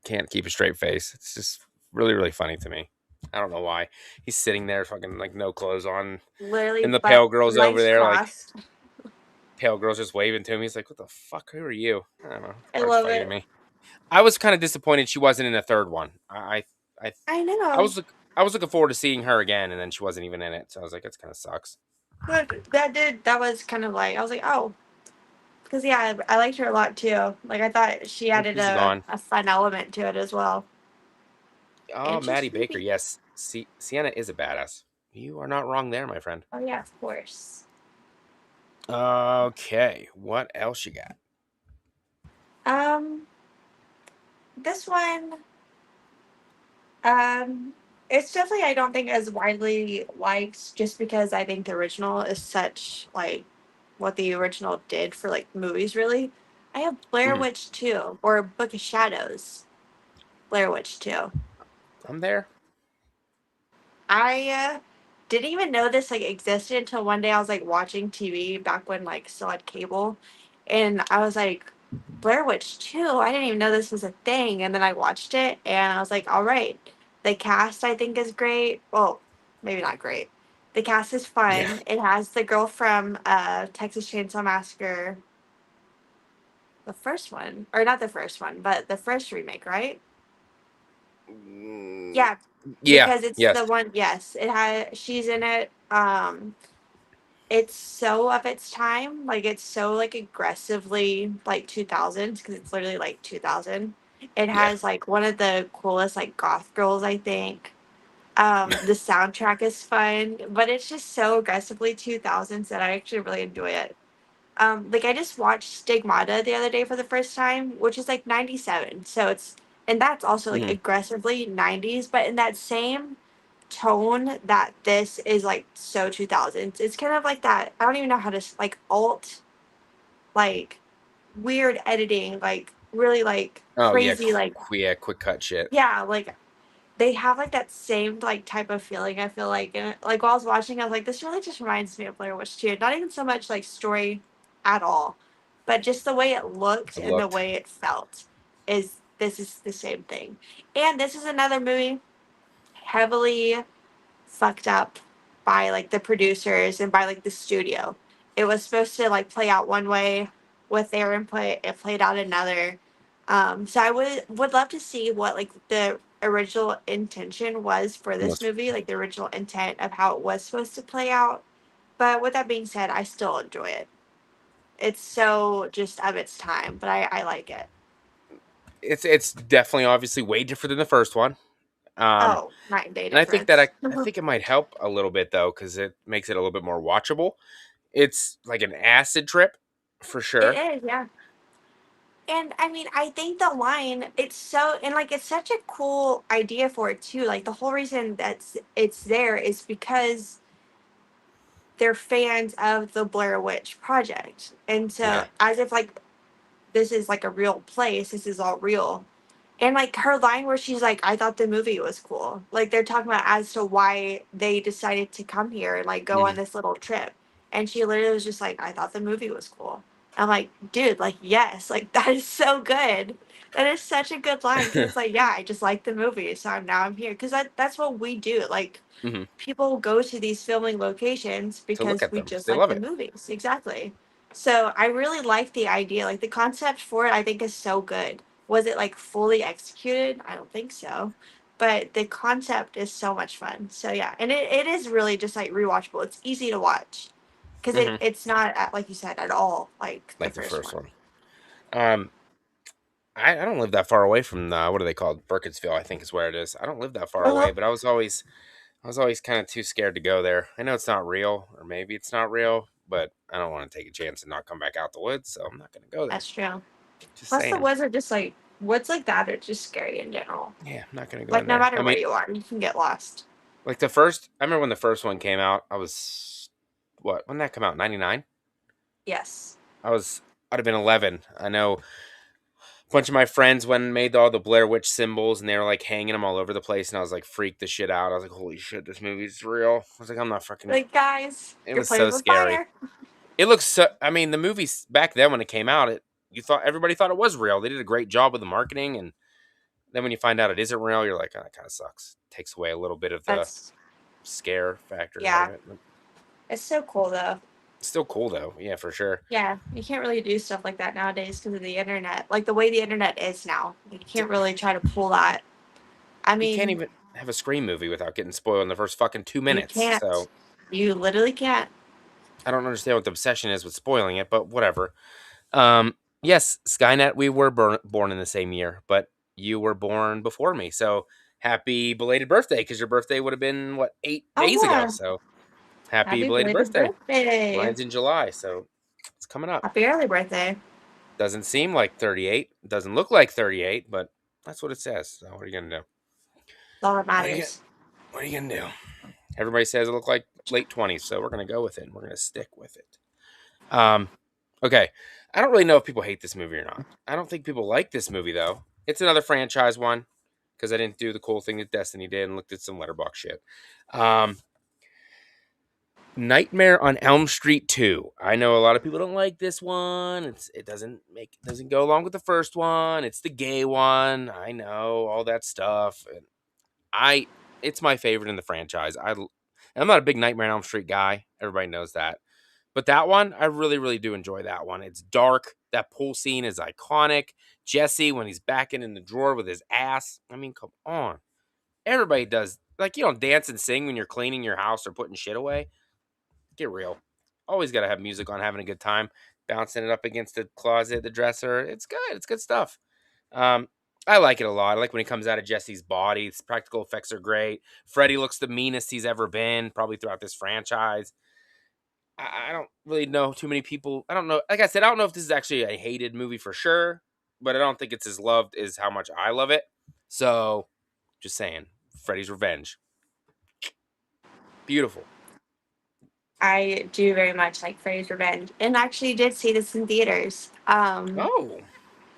can't keep a straight face. It's just really really funny to me. I don't know why. He's sitting there fucking like no clothes on, Literally, and the but pale girl's over legs there like crossed. pale girl's just waving to him. He's like, "What the fuck? Who are you?" I don't know. I Part's love funny to it. me. I was kind of disappointed she wasn't in the third one. I I I know. was I was looking forward to seeing her again, and then she wasn't even in it. So I was like, "It kind of sucks." But that was kind of like I was like, oh, because yeah, I liked her a lot too. Like I thought she Well, added she's gone. a fun element to it as well. Oh, And she's Maddie Baker. creepy. Yes, Sienna is a badass. You are not wrong there, my friend. Oh yeah, of course. Okay, what else you got? Um, this one, um, it's definitely I don't think as widely liked just because I think the original is such like what the original did for like movies really. I have Blair Mhm. Witch 2 or Book of Shadows. Blair Witch 2. I'm there. I didn't even know this like existed until one day I was like watching TV back when like still had cable, and I was like, Blair Witch 2. I didn't even know this was a thing, and then I watched it, and I was like, all right, the cast I think is great. Well, maybe not great. The cast is Yeah. fun. It has the girl from Texas Chainsaw Massacre, the first one, or not the first one, but the first remake, right? Mm, Yeah, yeah. because it's Yes. the one. Yes, it has. She's in it. It's so of its time, like it's so like aggressively like 2000s because it's literally like 2000. It Yeah. has like one of the coolest like goth girls, I think. The soundtrack is fun, but it's just so aggressively 2000s that I actually really enjoy it. Like I just watched Stigmata the other day for the first time, which is like 97. So it's and that's also like Mhm. aggressively 90s, but in that same tone that this is like so 2000s. It's kind of like that. I don't even know how to like alt, like weird editing, like really like Oh yeah. crazy, like Yeah. Quick cut shit. yeah, like they have like that same like type of feeling. I feel like, and like while I was watching, I was like, this really just reminds me of Blair Witch 2. Not even so much like story at all, but just the way it looked It and the looked. way it felt is this is the same thing. And this is another movie heavily fucked up by like the producers and by like the studio. It was supposed to like play out one way with their input, it played out another. So I would love to see what like the original intention was for this Was movie, like the original intent of how it was supposed to play out. But with that being said, I still enjoy it. It's so just of its time, but I like it. it's definitely obviously way different than the first one. Um, Oh, night and day and I think that difference. I think it might help a little bit though because it makes it a little bit more watchable. It's like an acid trip for It sure. is, yeah. And I mean, I think the line, it's so, and like, it's such a cool idea for it too. Like, the whole reason that's it's there is because they're fans of the Blair Witch Project. And so, Yeah. as if like this is like a real place, this is all real. And like her line where she's like, I thought the movie was cool. Like they're talking about as to why they decided to come here and like go on Mhm. this little trip. And she literally was just like, I thought the movie was cool. I'm like, dude, like, yes, like that is so good. That is such a good line because it's like, yeah, I just like the movie. So I'm here because that's what we do. Like, Mhm. people go to these filming locations To look because at we them because just they like love the it. movies. Exactly. So I really like the idea. Like the concept for it, I think is so good. Was it like fully executed? I don't think so. But the concept is so much fun. So yeah, and it is really just like rewatchable. It's easy to watch because Mhm. it's not like you said at all like the Like the first first one. one. Um, I don't live that far away from what are they called? Burkittsville, I think is where it is. I don't live that far away, Uh-huh. but I was always kind of too scared to go there. I know it's not real, or maybe it's not real, but I don't want to take a chance and not come back out the woods, so I'm not going to go there. That's true. Just Plus, the saying. woods are just like woods like that are just scary in general. Yeah, I'm not gonna go Like in no there. I matter where mean, you are, you can get lost. like the first. I remember when the first one came out. I was what? When did that come out? 99. Yes. I was. I'd have been 11. I know a bunch of my friends went and made all the Blair Witch symbols, and they were like hanging them all over the place, and I was like freaked the shit out. I was like, holy shit, this movie's real. I was like, I'm not fucking. Like guys, It you're was playing so with scary. fire. It looks so. I mean, the movies back then when it came out, it you thought everybody thought it was real. They did a great job with the marketing, and then when you find out it isn't real, you're like, oh, that kind of sucks. Takes away a little bit of the That's scare factor out of yeah. it. But It's so cool though. still cool though. Yeah, for sure. Yeah, you can't really do stuff like that nowadays because of the internet. Like the way the internet is now, you can't really try to pull that. I You can't mean, even have a Scream movie without getting spoiled in the first fucking 2 you minutes. can't. So You literally can't. I don't understand what the obsession is with spoiling it, but whatever. Yes, Skynet, we were born in the same year, but you were born before me. So happy belated birthday, because your birthday would have been, what, 8 days ago. Oh, So happy happy belated belated birthday. birthday! Mine's in July, so it's coming up. Happy early birthday. Doesn't seem like 38. Doesn't look like 38, but that's what it says. So what are you going to do? That's all that What are you, matters. what are you going to do? Everybody says it look like late 20s, so we're going to go with it, and we're going to stick with it. Um, okay. I don't really know if people hate this movie or not. I don't think people like this movie though. It's another franchise one because I didn't do the cool thing that Destiny did and looked at some letterbox shit. Um, Nightmare on Elm Street 2. I know a lot of people don't like this one. It doesn't go along with the first one. It's the gay one. I know all that stuff. And I it's my favorite in the franchise. I'm not a big Nightmare on Elm Street guy. Everybody knows that. But that one, I really, really do enjoy that one. It's dark. That pool scene is iconic. Jesse, when he's backing in the drawer with his ass. I mean, come on. Everybody does. Like, you don't dance and sing when you're cleaning your house or putting shit away. Get real. Always got to have music on, having a good time. Bouncing it up against the closet, the dresser. It's good. It's good stuff. Um, I like it a lot. I like when he comes out of Jesse's body. Its practical effects are great. Freddy looks the meanest he's ever been, probably throughout this franchise. I don't really know too many people. I don't know. Like I said, I don't know if this is actually a hated movie for sure, but I don't think it's as loved as how much I love it. So, just saying, Freddy's Revenge, beautiful. I do very much like Freddy's Revenge, and actually did see this in theaters. Oh,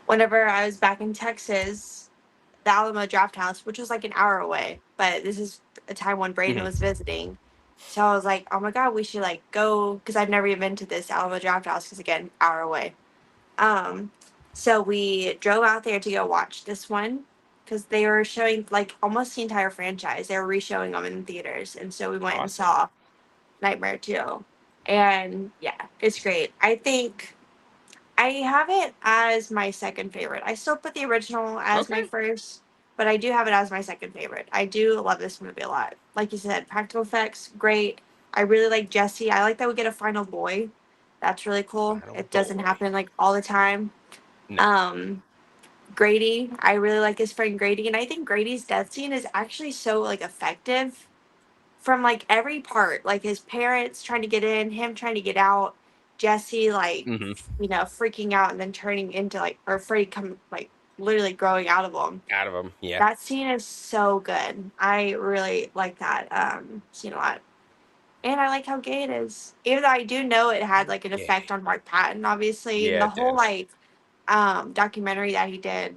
Whenever I was back in Texas, the Alamo Draft House, which was like an hour away, but this is a time when Brayden hmm, was visiting. So I was like, oh my god, we should like go because I've never even been to this Alamo Draft House because again, hour away. Um, so we drove out there to go watch this one because they were showing like almost the entire franchise. They were re-showing them in theaters, and so we went and awesome. saw Nightmare 2. And yeah, it's great. I think I have it as my second favorite. I still put the original as my Okay. first, but I do have it as my second favorite. I do love this movie a lot. Like you said, practical effects, great. I really like Jesse. I like that we get a final boy. That's really cool. Final It doesn't boy. happen like all the time. No. Um, Grady, I really like his friend Grady, and I think Grady's death scene is actually so like effective from like every part, like his parents trying to get in, him trying to get out, Jesse like Hmm. freaking out and then turning into like or Freddy come like literally growing out of him. Out of them. Yeah. That scene is so good. I really like that scene a lot. And I like how gay it is. Even though I do know it had like an Gay. effect on Mark Patton, obviously, and Yeah, the it whole did. like documentary that he did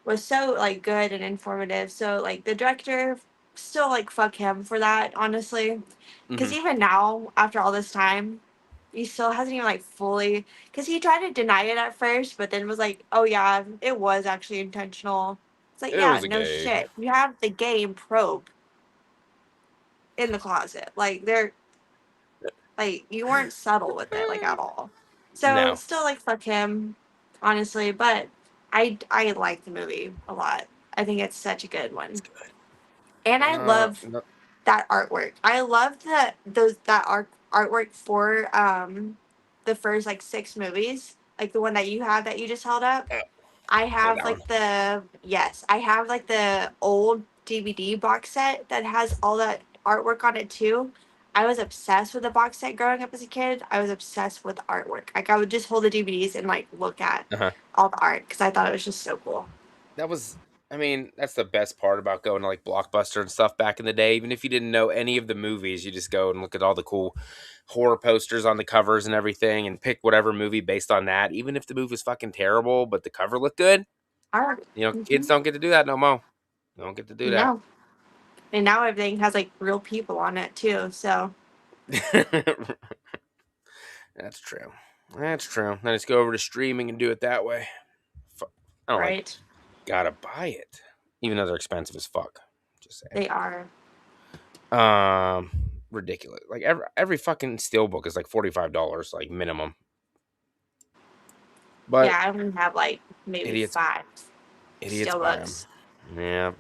was so like good and informative. So like the director still like fuck him for that, honestly. Because Hmm. even now, after all this time, he still hasn't even like fully. Because he tried to deny it at first, but then was like, "Oh yeah, it was actually intentional." It's like, It yeah, was a no gay. shit. You have the game probe in the closet. Like they're like you weren't subtle with it like at all. So No. still like fuck him, honestly. But I like the movie a lot. I think it's such a good It's one, good. and I love No, that artwork. I love that artwork for the first like six movies, like the one that you have that you just held up. uh, I yeah, have that one. like the yes, I have like the old DVD box set that has all that artwork on it too. I was obsessed with the box set growing up as a kid. I was obsessed with the artwork. Like I would just hold the DVDs and like look at Uh-huh. all the art because I thought it was just so cool. That was I mean, that's the best part about going to like Blockbuster and stuff back in the day. Even if you didn't know any of the movies, you just go and look at all the cool horror posters on the covers and everything and pick whatever movie based on that. Even if the movie was fucking terrible, but the cover looked good. Art. Kids Hmm. don't get to do that no more. They don't get to do that. No, and now everything has like real people on it too. So That's true. That's true. Then just go over to streaming and do it that way. I don't like right, gotta buy it, even though they're expensive as fuck. Just saying. they are. Um, Ridiculous. Like every fucking steelbook is like $45, like minimum. But Yeah, I only have like maybe idiots, five idiots steel buy them. books. Yeah,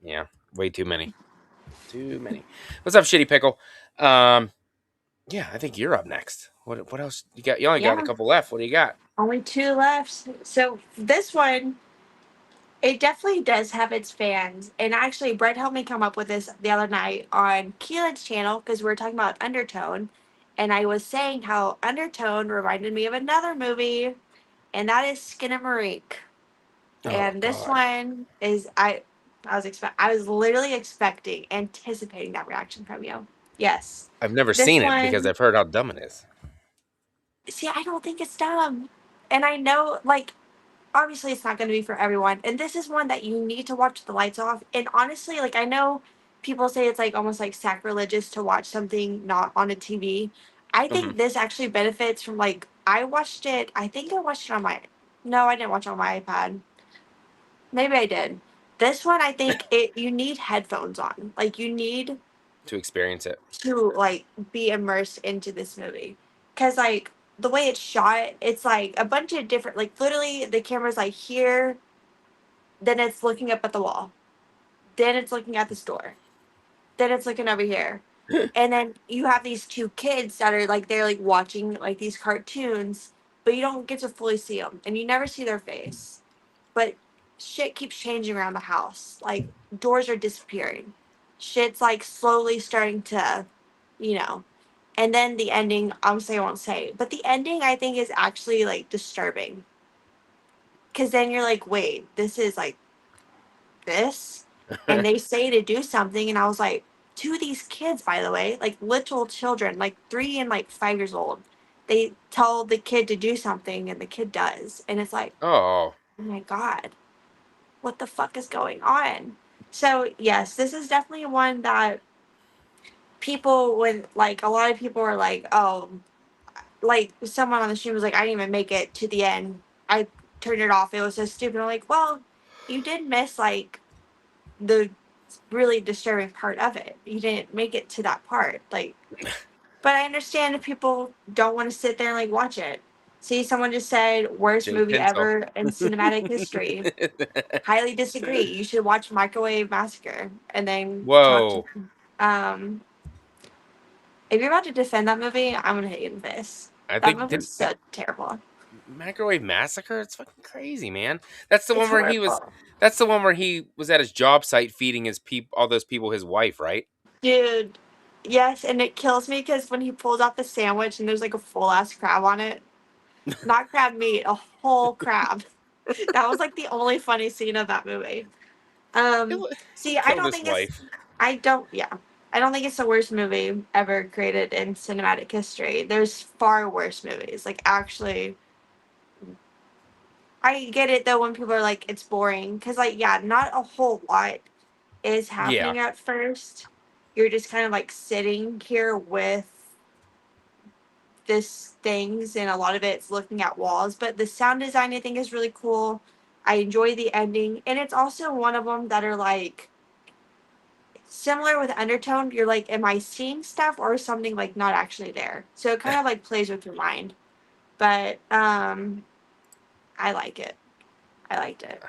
yeah, way too many. Too many. What's up, Shitty Pickle? Um, yeah, I think you're up next. What else you got? You only got a Yeah, couple left. What do you got? only two left. So this one, it definitely does have its fans. And actually, Brett helped me come up with this the other night on Keelan's channel because we were talking about Undertone. And I was saying how Undertone reminded me of another movie, and that is Skinamarink. Oh And this God, one is I was literally expecting, anticipating that reaction from you. Yes. I've never This seen it because one, I've heard how dumb it is. see, I don't think it's dumb. And I know, like, obviously it's not going to be for everyone. And this is one that you need to watch with the lights off. And honestly, like, I know people say it's like almost like sacrilegious to watch something not on a TV. I Hmm. think this actually benefits from, like, I watched it, I think I watched it on my, no, I didn't watch it on my iPad. Maybe I did. This one, I think you need headphones on. Like, you need To experience it. to like be immersed into this movie because like the way it's shot, it's like a bunch of different, like literally the camera's like here, then it's looking up at the wall, then it's looking at this door, then it's looking over here, and then you have these two kids that are like they're like watching like these cartoons, but you don't get to fully see them and you never see their face. But shit keeps changing around the house, like doors are disappearing, shit's like slowly starting to, you know. And then the ending, obviously I won't say, but the ending I think is actually like disturbing. Cause then you're like, wait, this is like this? And they say to do something, and I was like, to these kids, by the way, like little children, like 3 and like 5 years old, they tell the kid to do something and the kid does. And it's like, Oh, oh my God, what the fuck is going on? So yes, this is definitely one that people, when like a lot of people are like, oh, like someone on the stream was like, I didn't even make it to the end. I turned it off. It was so stupid. I'm like, well, you did miss like the really disturbing part of it. You didn't make it to that part. Like, but I understand if people don't want to sit there and like watch it. See, someone just said worst Jay movie Pinsel. ever in cinematic history. Highly disagree. You should watch Microwave Massacre and then talk to Whoa. me. If you're about to defend that movie, I'm gonna hit you in the face. I That think movie's did so terrible. Microwave Massacre? It's fucking crazy, man. That's the It's one where he was. horrible. That's the one where he was at his job site feeding all those people, his wife, right? Dude, yes, and it kills me because when he pulls out the sandwich and there's like a full ass crab on it, not crab meat, a whole crab. That was like the only funny scene of that movie. Um, He see, I killed don't his think it's, wife. I don't, yeah, I don't think it's the worst movie ever created in cinematic history. There's far worse movies. Like, actually, I get it though when people are like, it's boring. Because, like, yeah, not a whole lot is Yeah, happening at first. You're just kind of like sitting here with this things, and a lot of it's looking at walls. But the sound design I think is really cool. I enjoy the ending, and it's also one of them that are like similar with Undertone. You're like, am I seeing stuff or something like not actually there? So it kind of like plays with your mind. But I like it. I liked it.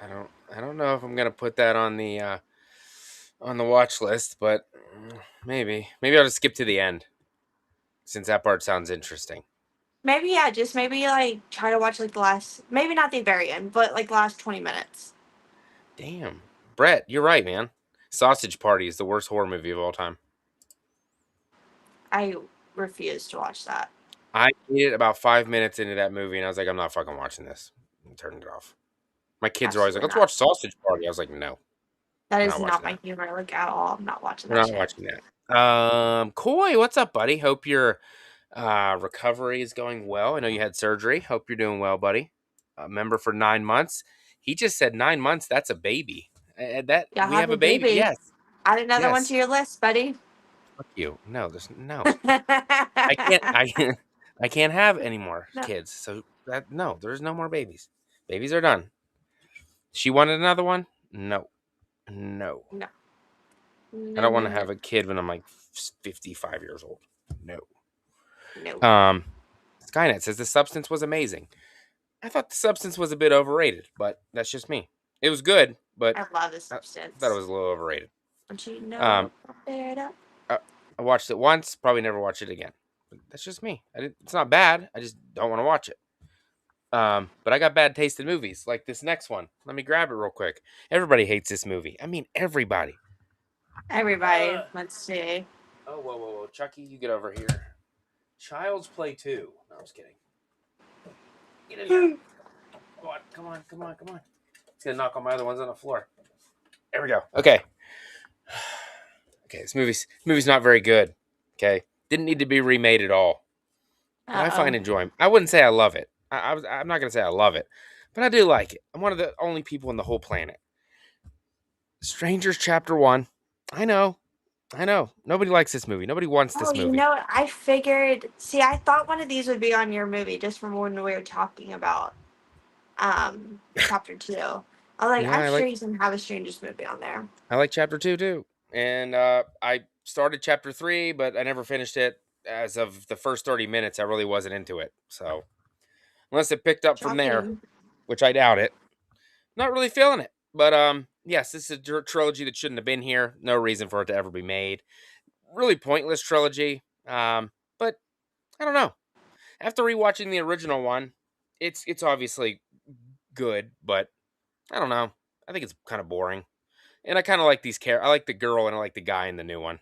I don't know if I'm gonna put that on the watch list, but maybe I'll just skip to the end since that part sounds interesting. Maybe yeah, just maybe like try to watch like the last, maybe not the very end, but like the last 20 minutes. Damn, Brett, you're right, man. Sausage Party is the worst horror movie of all time. I refuse to watch that. I made it about 5 minutes into that movie, and I was like, "I'm not fucking watching this." And turned it off. My kids are always like, Absolutely "Let's not. watch Sausage Party." I was like, "No, That we're is not not watching my that. humor, like, at all. I'm not watching We're that not shit. watching that." Coy, what's up, buddy? Hope your recovery is going well. I know you had surgery. Hope you're doing well, buddy. A member for 9 months. He just said 9 months. That's a baby. That Y'all we have have a a baby. baby. Yes, Add another one to yes. your list, buddy. Fuck you. No, there's no. I can't. I can't. I can't have any more No, kids. So that no, there's no more babies. Babies are done. She wanted another one. No, no. no, I no, don't want no, to no, have a kid when I'm like 55 years old. No. no. Um, Skynet says the substance was amazing. I thought the substance was a bit overrated, but that's just me. It was good, but I love the I thought it substance. was a little overrated. Don't you know? Um, Bear it up. I, I watched it once, probably never watch it again. But that's just me. It's not bad. I just don't want to watch it. But I got bad taste in movies, like this next one. Let me grab it real quick. Everybody hates this movie. I mean, everybody. Everybody, let's see. Oh, whoa. Chucky, you get over here. Child's Play 2. No, I was kidding. Get in there. Come on. It's gonna knock all my other ones on the floor. There we go. Okay. Okay, this movie's not very good. Okay. Didn't need to be remade at all. But I find Uh-oh. enjoyment. I wouldn't say I love it. I'm not gonna say I love it, but I do like it. I'm one of the only people on the whole planet. Strangers Chapter 1. I know. Nobody likes this movie. Nobody wants Oh, this you movie. know what? I figured. See, I thought one of these would be on your movie just from when we were talking about chapter two. I was like, Yeah, I'm sure he's gonna have a Strangers movie on there. I like Chapter 2 too. And I started Chapter 3, but I never finished it. As of the first 30 minutes, I really wasn't into it. So, unless it picked up from there, Shocking. which I doubt it, not really feeling it. But yes, this is a trilogy that shouldn't have been here. No reason for it to ever be made. Really pointless trilogy. But I don't know. After rewatching the original one, it's obviously good, but I don't know. I think it's kind of boring. And I kind of like these I like the girl and I like the guy in the new one.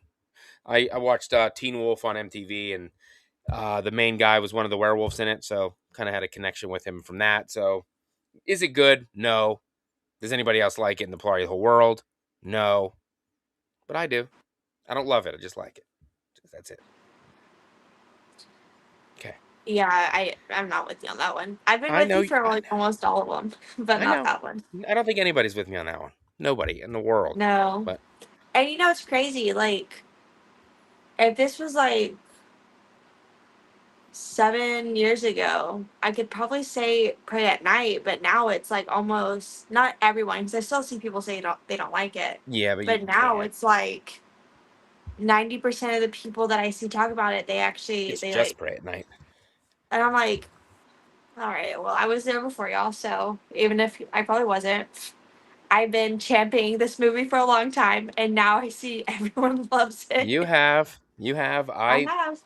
I watched Teen Wolf on MTV, and the main guy was one of the werewolves in it, so kind of had a connection with him from that. So, is it good? No. Does anybody else like it in the plot of the whole world? No. But I do. I don't love it. I just like it. That's it. Okay. Yeah, I'm not with you on that one. I've been I with know. you for I like know. almost all of them, but I not know. that one. I don't think anybody's with me on that one. Nobody in the world. No. But And you know it's crazy. Like, if this was like 7 years ago, I could probably say Pray at Night, but now it's like almost not everyone, because I still see people say they don't like it. yeah, but you But now can't. it's like 90% of the people that I see talk about it, It's they just like, Pray at Night. and I'm like, all right, well, I was there before y'all, so even if I probably wasn't, I've been championing this movie for a long time, and now I see everyone loves You it. have. You have. I I have.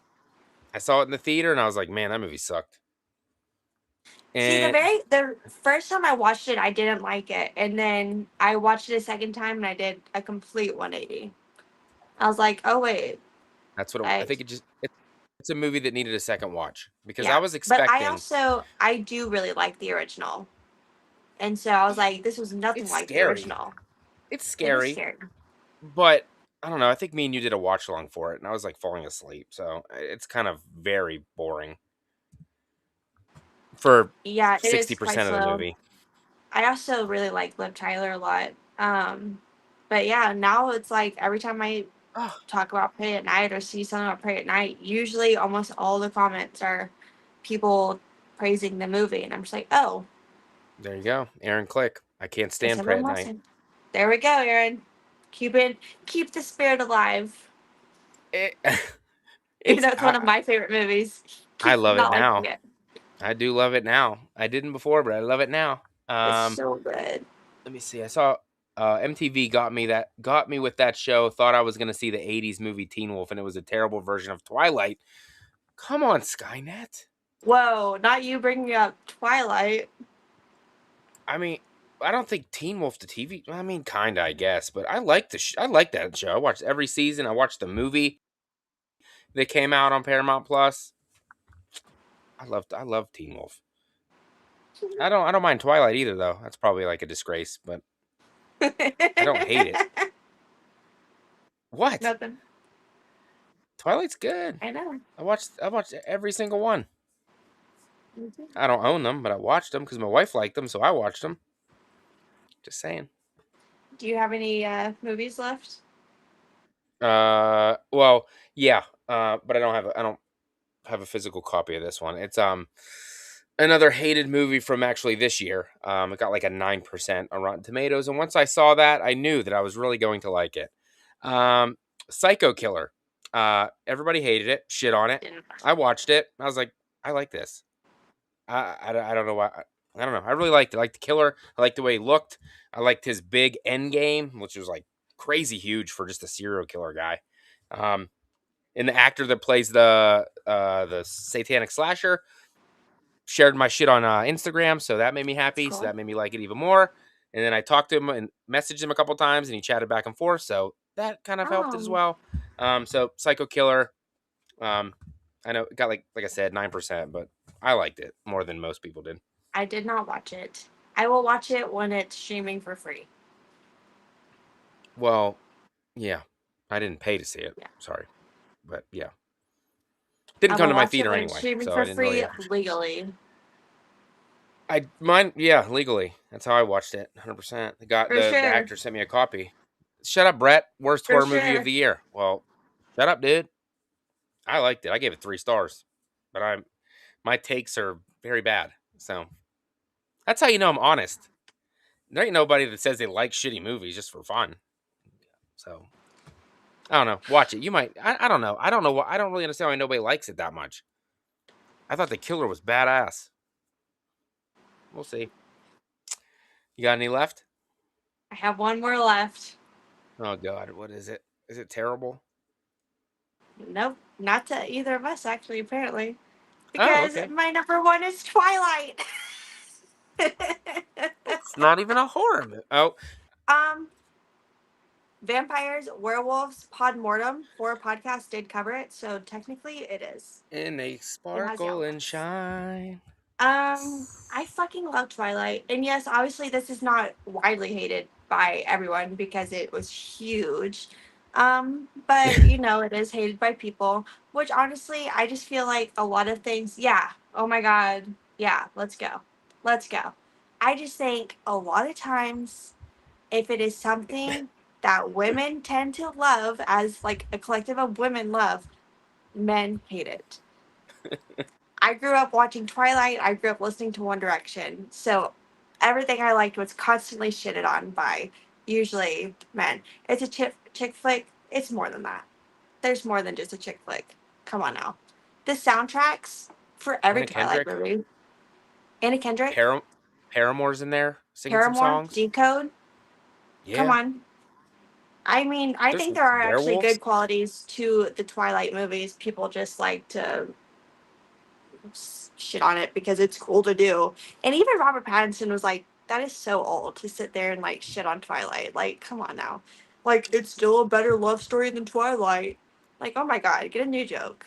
I saw it in the theater and I was like, man, that movie sucked. See, And the first time I watched it, I didn't like it, and then I watched it a second time, and I did a complete 180. I was like, oh wait, that's what I I think. It's a movie that needed a second watch because I yeah. was But expecting. I do really like the original, and so I was like, this was nothing It's like the scary. original. It's It is scary, scary. but I don't know. I think me and you did a watch along for it, and I was like falling asleep. So it's kind of very boring for Yeah, it is sixty quite percent of the slow. movie. I also really like Liv Tyler a lot. But yeah, now it's like every time I Oh, talk about Pray at Night or see something about Pray at Night, usually almost all the comments are people praising the movie, and I'm just like, oh, there you go, Aaron Click. I can't guess stand Pray everyone at loves Night. him. There we go, Aaron. Keep the spirit alive. It, Even it's though it's one of my favorite movies, I keep love it not liking now. it. I do love it now. I didn't before, but I love it now. It's so good. Let me see. I saw MTV got me with that show. Thought I was gonna see the '80s movie Teen Wolf, and it was a terrible version of Twilight. Come on, Skynet. Whoa, not you bringing up Twilight. I mean, I don't think Teen Wolf the TV. I mean, kinda, I guess, but I like I like that show. I watched every season. I watched the movie. that came out on Paramount Plus. I love Teen Wolf. I don't mind Twilight either though. That's probably like a disgrace, but I don't hate it. What? Nothing. Twilight's good. I know. I watched every single one. Mhm. I don't own them, but I watched them because my wife liked them, so I watched them. Just saying. Do you have any movies left? Well, yeah. But I don't have a physical copy of this one. It's another hated movie from actually this year. It got like a 9% on Rotten Tomatoes, and once I saw that, I knew that I was really going to like it. Um, Psycho Killer. Everybody hated it, shit on it. Didn't. I watched it. I was like, I like this. I don't know why. I don't know. I really liked it. I liked the killer. I liked the way he looked. I liked his big end game, which was like crazy huge for just a serial killer guy. Um, and the actor that plays the satanic slasher shared my shit on Instagram, so that made me That's happy. So cool. that made me like it even more. And then I talked to him and messaged him a couple times, and he chatted back and forth. So that kind of helped it as Oh, well. So Psycho Killer. Um, I know it got like I said 9%, but I liked it more than most people did. I did not watch it. I will watch it when it's streaming for free. Well, yeah, I didn't pay to see it. Yeah. Sorry, but yeah, didn't I come will to my watch it theater when it's anyway, streaming so for I didn't really free watch it. legally. I mine, yeah, legally. That's how I watched it. 100%. For The sure. actor sent me a copy. Shut up, Brett. Worst For horror movie of sure. the year. Well, shut up, dude. I liked it. I gave it 3 stars, but my takes are very bad. So that's how you know I'm honest. There ain't nobody that says they like shitty movies just for fun. So I don't know. Watch it. You might. I don't know. I don't know. I don't really understand why nobody likes it that much. I thought the killer was badass. We'll see. You got any left? I have one more left. Oh God, what is it? Is it terrible? Nope, not to either of us, actually, apparently. Oh, Because okay. my number one is Twilight. It's not even a horror movie. Oh, um, Vampires, Werewolves, Podmortem, horror podcast did cover it, so technically it is. and they It has the sparkle and elements. shine. I Yes. fucking love Twilight. And yes, obviously this is not widely hated by everyone because it was huge. But you know, it is hated by people, which honestly, I just feel like a lot of things, yeah, oh my god, yeah, let's go. Let's go. I just think a lot of times if it is something that women tend to love as like a collective of women love, men hate it. I grew up watching Twilight. I grew up listening to One Direction. So everything I liked was constantly shitted on by usually men. It's a chick flick. It's more than that. There's more than just a chick flick. Come on now. The soundtracks for every Anna Twilight Kendrick, movie. Anna Kendrick, Param- Paramore's in there singing some Paramore, songs. Decode. Come Yeah, on. I mean, I there's think there are actually werewolves. good qualities to the Twilight movies. People just like to shit on it because it's cool to do. And even Robert Pattinson was like, that is so old to sit there and like shit on Twilight. Like, come on now. Like, it's still a better love story than Twilight. Like, oh my god, get a new joke.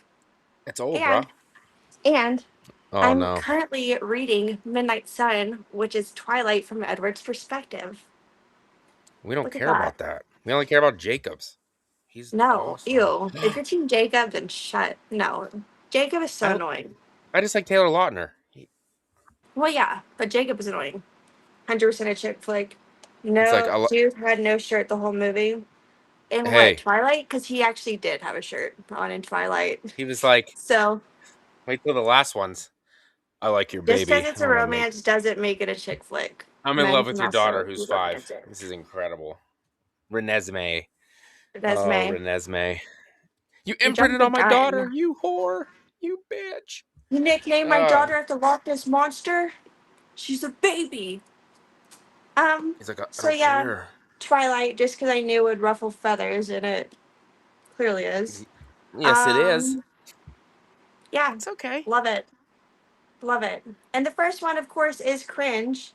It's old, And bruh. and Oh I'm no, currently reading Midnight Sun, which is Twilight from Edward's perspective. we don't Look at care that. about that. We only care about Jacobs. He's No, awesome. ew. If you're Team Jacob, then shut. No, Jacob is so I annoying. I just like Taylor Lautner. Well, yeah, but Jacob is annoying. 100% a chick flick. It's like No, dude had no shirt the whole movie. In what, hey, Twilight? Because he actually did have a shirt on in Twilight. he was like, So wait till the last ones. I like your just because baby. it's a romance doesn't make it a chick flick. I'm in Men love can with your daughter also who's be 5. romantic. This is incredible. Renesmee. Oh, Resume. Renesmee. You You jumped imprinted the on my daughter, gun. you whore. You bitch. You nicknamed my Uh, daughter after Loch Ness Monster? She's a baby. he's like, I So don't yeah, care. Twilight, just because I knew it would ruffle feathers, and it clearly is. Yes, it is. Um, yeah, It's okay. love it. Love it. And the first one, of course, is cringe.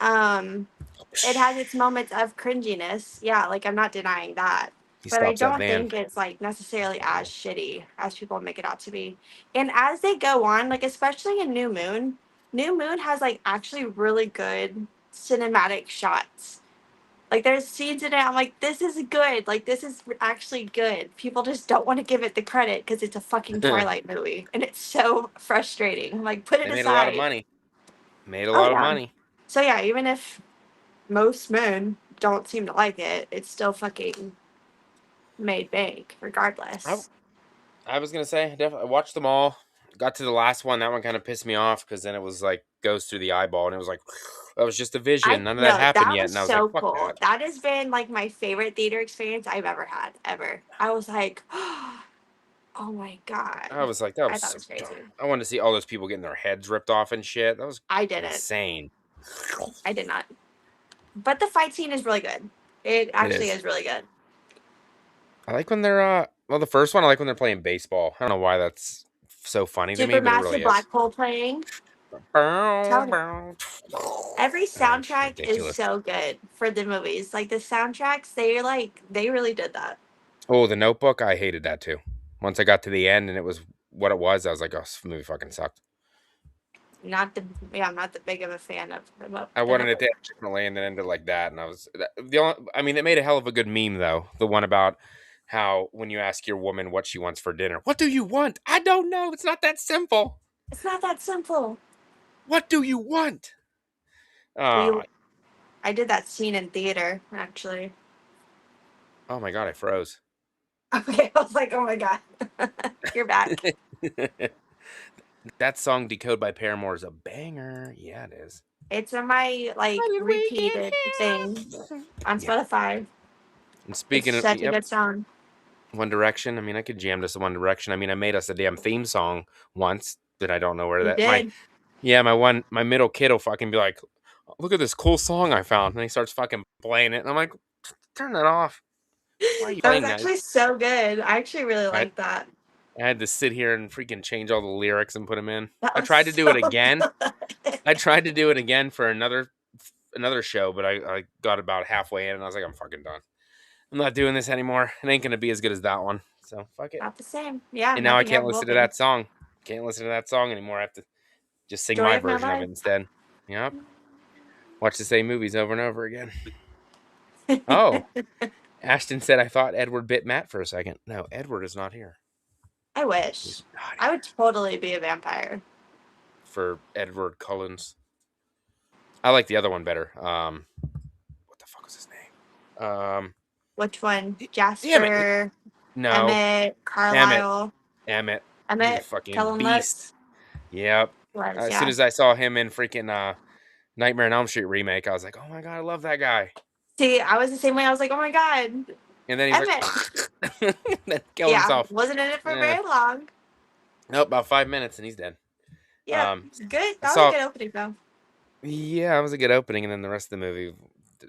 Um, it has its moments of cringiness. Yeah, like I'm not denying that. He but I stops that don't van. think it's like necessarily as shitty as people make it out to be. And as they go on, like especially in New Moon has like actually really good cinematic shots. Like there's scenes in it, I'm like, this is good. Like this is actually good. People just don't want to give it the credit because it's a fucking They Twilight movie, and it's so frustrating. I'm like, put it made a lot of aside. money. Made a Oh lot of yeah. money. So yeah, even if most men don't seem to like it, it's still fucking made bank I, regardless. I was gonna say, definitely, I watched them all. Got to the last one. That one kind of pissed me off because then it was like goes through the eyeball, and it was like that was just a vision. I None of that no, happened that yet, was and I was like, so fuck cool. that. That has been like my favorite theater experience I've ever had, ever. I was like, oh my I god. was like, that I was thought it so was dumb. crazy. I wanted to see all those people getting their heads ripped off and shit. That was I didn't. insane. I did not. But the fight scene is really good. It It actually is. is really good. I like when they're well, the first one I like when they're playing baseball. I don't know why that's so funny to me, but it really Supermassive is. Black Hole playing. Bow, Tell me. bow. Every soundtrack is Ridiculous. so good for the movies. Like the soundtracks, they really did that. Oh, The Notebook. I hated that too. Once I got to the end and it was what it was, I was like, oh, this movie fucking sucked. Not the yeah, I'm not the big of a fan of I the wanted it to Notebook. end differently and then ended like that. And I was the only. I mean, it made a hell of a good meme though. The one about how when you ask your woman what she wants for dinner, what do you want? I don't know. It's not that simple. It's not that simple. What do you want? We Oh, I did that scene in theater actually. oh my god, I froze. Okay, I was like, oh my god, you're back. That song "Decode" by Paramore is a banger. Yeah, it is. It's in my How like did we get repeated thing here? on Yeah. Spotify. And It's speaking of, such a yep, good song. One Direction. I mean, I could jam this to One Direction. I mean, I made us a damn theme song once that I don't know where You that my did. yeah my middle kid will fucking be like, look at this cool song I found, and he starts fucking playing it, and I'm like, turn that off. Why are you That was playing that? actually so good. I actually really I, like that. I had to sit here and freaking change all the lyrics and put them in. That I was tried to do it so again. good. I tried to do it again for another show, but I got about halfway in and I was like, I'm fucking done. I'm not doing this anymore. It ain't gonna be as good as that one. So fuck it. Not the same. Yeah, And now I nothing can't ever will listen to be. that song. Can't listen to that song anymore. I have to just sing Story my of my version of life. it instead. Yep. Watch the same movies over and over again. Oh, Ashton said I thought Edward bit Matt for a second. No, Edward is not here. I He's wish. not I here would totally be a vampire. for Edward Cullens. I like the other one better. What the fuck was his name? Which one? Damn it. Jasper, No, Emmett, Emmett. Carlisle. Emmett. He's a Emmett, fucking Kellen beast. Lutz Yep. was, As soon yeah. as I saw him in freaking Nightmare on Elm Street remake, I was like, oh my god, I love that guy. See, I was the same way. I was like, oh my God, And then he's Emmett. like, then killed Yeah, himself. wasn't in it for Yeah. very long. Nope, about 5 minutes and he's dead. Yep, good. I That was a saw, good opening, though. yeah, it was a good opening, and then the rest of the movie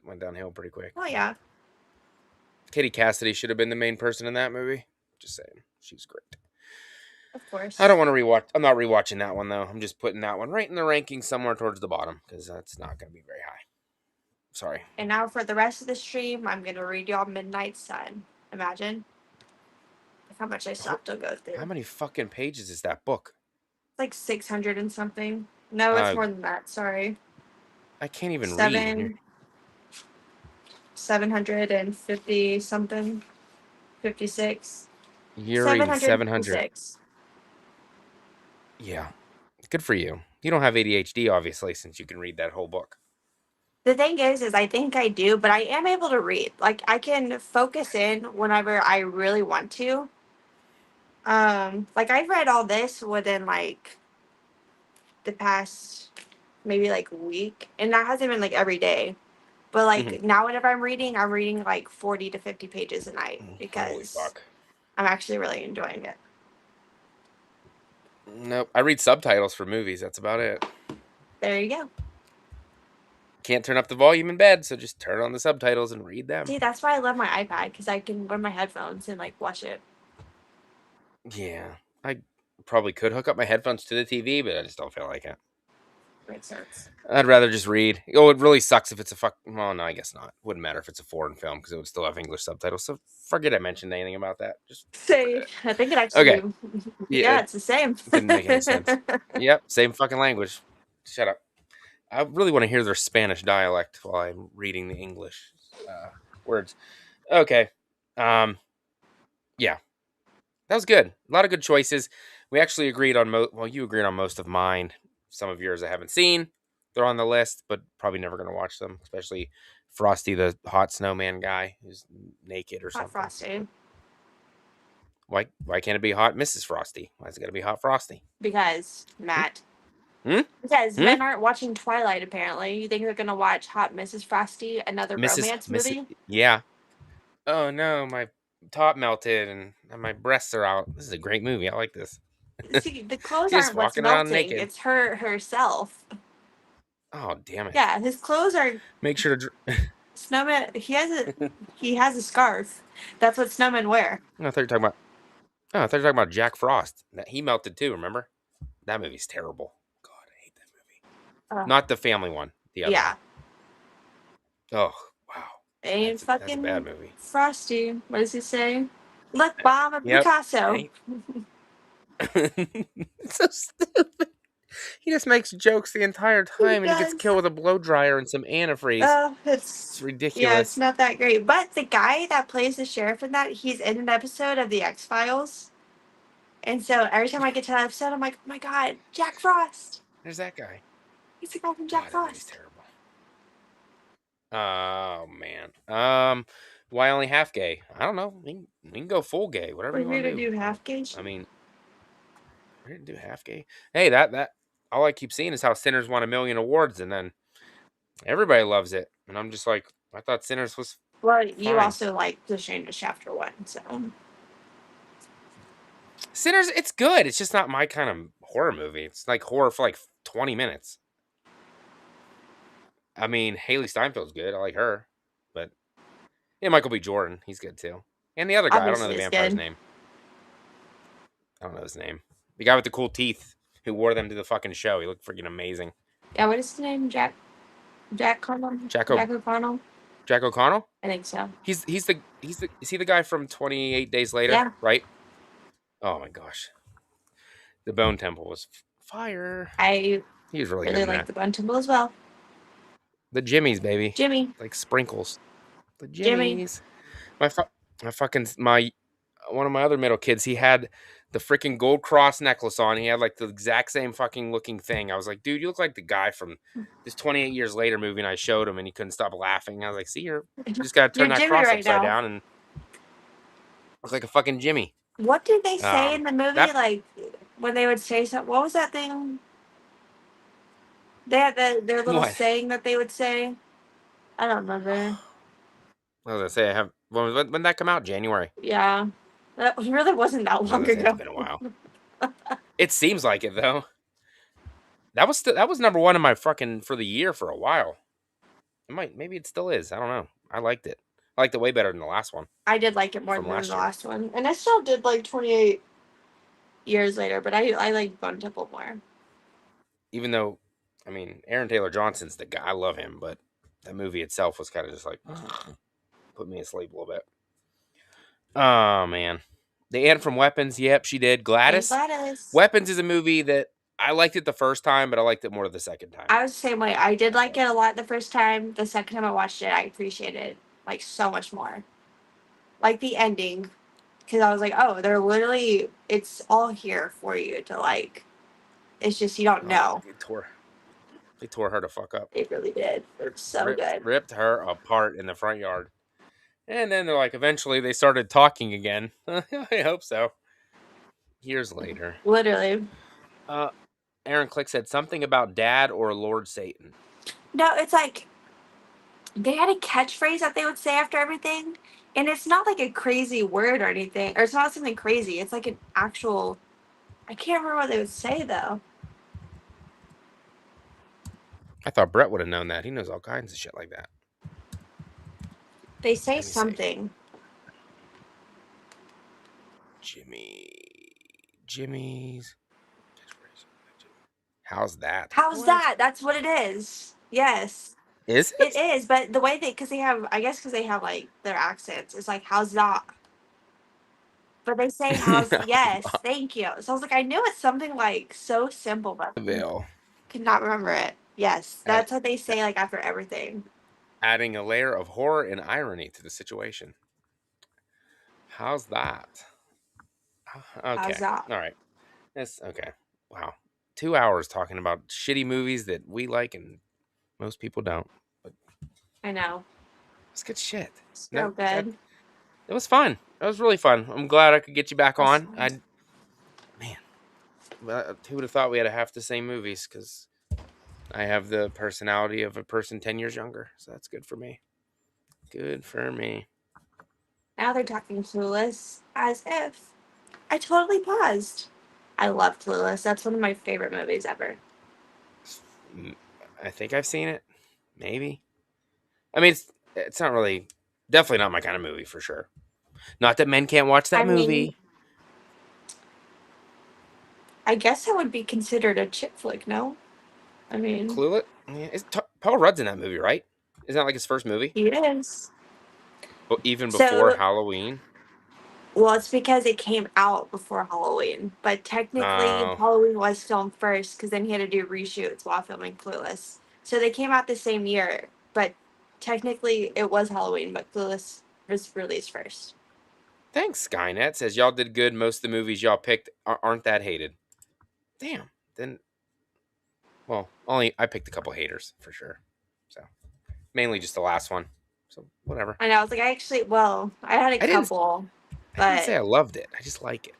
went downhill pretty quick. Oh, yeah, Katie Cassidy should have been the main person in that movie. Just saying, she's great. of I don't course. want to rewatch. I'm not rewatching that one though. I'm just putting that one right in the ranking somewhere towards the bottom because that's not going to be very high. Sorry. And now for the rest of the stream, I'm going to read y'all Midnight Sun. Imagine how much I still have to go How through. many fucking pages is that book? It's like 600 and something. No, it's Uh, more than that. Sorry. I can't even read. Seven, 750 something. 56. You're reading 700. 756. Yeah, good for you. You don't have ADHD, obviously, since you can read that whole book. The thing is I think I do, but I am able to read. Like I can focus in whenever I really want to. Like I've read all this within like the past maybe like week, and that hasn't been like every day. But Mhm. like now, whenever I'm reading like 40 to 50 pages a night Holy because fuck. I'm actually really enjoying it. Nope. I read subtitles for movies. That's about it. There you go. Can't turn up the volume in bed, so just turn on the subtitles and read them. See, that's why I love my iPad because I can wear my headphones and like watch it. Yeah, I probably could hook up my headphones to the TV, but I just don't feel like it. Makes sense. I'd rather just read. Oh, it really sucks if it's a fuck. Well, no, I guess not. Wouldn't matter if it's a foreign film because it would still have English subtitles. So forget I mentioned anything about that. Just forget Say, it. I think it Okay. actually, Yeah, yeah, it it's the same. didn't make any sense. Yep, same fucking language. Shut up. I really want to hear their Spanish dialect while I'm reading the English words. Okay. Um. Yeah, that was good. A lot of good choices. We actually agreed on well, you agreed on most of mine. Some of yours I haven't seen. They're on the list, but probably never going to watch them. Especially Frosty, the hot snowman guy who's naked or Hot something. Frosty. Why can't it be hot Mrs. Frosty? Why is it got to be hot Frosty? Because, Matt. Hmm? Because Hmm? men aren't watching Twilight, apparently. You think they're going to watch Hot Mrs. Frosty, another romance Mrs. movie? Yeah. Oh no, my top melted and my breasts are out. This is a great movie. I like this. See, the clothes She's just aren't what's walking around melting. naked. It's her herself. Oh damn it! Yeah, his clothes are Make sure to. snowman. He has a scarf. That's what snowmen wear. I thought you were talking about. Oh, I thought you were talking about Jack Frost. He melted too. Remember? That movie's terrible. God, I hate that movie. Uh, Not the family one. The other yeah, one. Oh wow, and that's a bad fucking movie. Frosty. What does he say? Look, Mom, a Yep. Picasso. It's so stupid. He just makes jokes the entire He time, and he gets does. killed with a blow dryer and some antifreeze. It's Yeah, it's ridiculous. not that great. But the guy that plays the sheriff in that, he's in an episode of the X Files. And so every time I get to that episode, I'm like, oh my god, Jack Frost. There's that guy. He's the guy from Jack God, that movie's Frost. terrible. Oh man. Why only half gay? I don't know. We can go full gay, whatever We're you here want to to do. do half gauge. I mean, we're gonna do half gay. Hey, that all I keep seeing is how Sinners won 1,000,000 awards, and then everybody loves it, and I'm just like, I thought Sinners was Well, you fine. also like the Shane Shafter one, so Sinners, it's good. It's just not my kind of horror movie. It's like horror for like 20 minutes. I mean, Haley Steinfeld's good. I like her, but yeah, Michael B. Jordan, he's good too. And the other guy, I don't know the obviously it's vampire's good. name. I don't know his name. The guy with the cool teeth who wore them to the fucking show. He looked freaking amazing. Yeah, what is his name? Jack Connell? Jack Jack O'Connell? Jack O'Connell. I think so. He's the is he the guy from 28 Days Later? Yeah, Right. Oh my gosh, the Bone Temple was fire. I He was really good really in like that. the Bun Temple as well. The Jimmies, baby, Jimmy. like sprinkles. The Jimmy. Jimmies. My fu- my fucking my one of my other middle kids. He had the freaking gold cross necklace on. He had like the exact same fucking looking thing. I was like, dude, you look like the guy from this 28 Years Later movie. And I showed him, and he couldn't stop laughing. I was like, see, you just gotta You're turn that Jimmy cross right upside now. down and look like a fucking Jimmy. What did they say in the movie? That Like when they would say something, what was that thing? They had their little what? saying that they would say. I don't remember. What was I say? I have when did that come out? January. Yeah, that really wasn't that What was long I say? It's ago. been a while. It seems like it though. That was number one in my fucking for the year for a while. Maybe it still is. I don't know. I liked it. I liked it way better than the last one I did like it more from than the last year. last one, and I still did like 28 years later. But I like Bun Temple more. Even though, I mean, Aaron Taylor Johnson's the guy. I love him, but the movie itself was kind of just like put me asleep a little bit. Oh man, the Aunt from Weapons. Yep, she did. And Gladys. Gladys. Weapons is a movie that I liked it the first time, but I liked it more the second time. I was the same way. I did like So it a lot the first time. The second time I watched it, I appreciated it like so much more. Like the ending, because I was like, oh, they're literally, it's all here for you to like. It's just you don't know. they tore her to fuck up. They really did. It's so good. Ripped her apart in the front yard. And then they're like, eventually they started talking again. I hope so. Years later. Literally. Aaron Click said something about dad or Lord Satan. No, it's like they had a catchphrase that they would say after everything, and it's not like a crazy word or anything, or it's not something crazy. It's like an actual. I can't remember what they would say though. I thought Brett would have known that. He knows all kinds of shit like that. They say Let me see. something. Jimmy's. How's that? How's What? that? That's what it is. Yes, Is it it? is. But the way because they have, I guess, because they have like their accents, it's like how's that? But they say how's yes, thank you. So I was like, I knew it's something like so simple, but Bill. could not remember it. Yes, Add, that's what they say like after everything. adding a layer of horror and irony to the situation. How's that? How's Okay. that? All right. That's okay. Wow. 2 hours talking about shitty movies that we like and most people don't. But I know. it's good shit. So No, that good. it was fun. It was really fun. I'm glad I could get you back on. Awesome. I man, who would have thought we had half the same movies? Because I have the personality of a person 10 years younger, so that's good for me. Good for me. Now they're talking Clueless as if I totally paused. I love Clueless. That's one of my favorite movies ever. Mm, I think I've seen it. Maybe. I mean, it's not really, definitely not my kind of movie for sure. Not that men can't watch that I mean, movie. I guess that would be considered a chick flick, no? I mean, Clueless. Yeah, Paul Rudd's in that movie, right? Isn't that like his first movie? he is. But even before So, Halloween. well, it's because it came out before Halloween, but technically Oh, Halloween was filmed first because then he had to do reshoots while filming Clueless. So they came out the same year, but technically it was Halloween, but Clueless was released first. thanks. Skynet says y'all did good. Most of the movies y'all picked aren't that hated. Damn. Then, well, only I picked a couple haters for sure. So mainly just the last one. So whatever. And I was like, well, I had a I didn't. couple, I didn't say but I loved it. I just like it.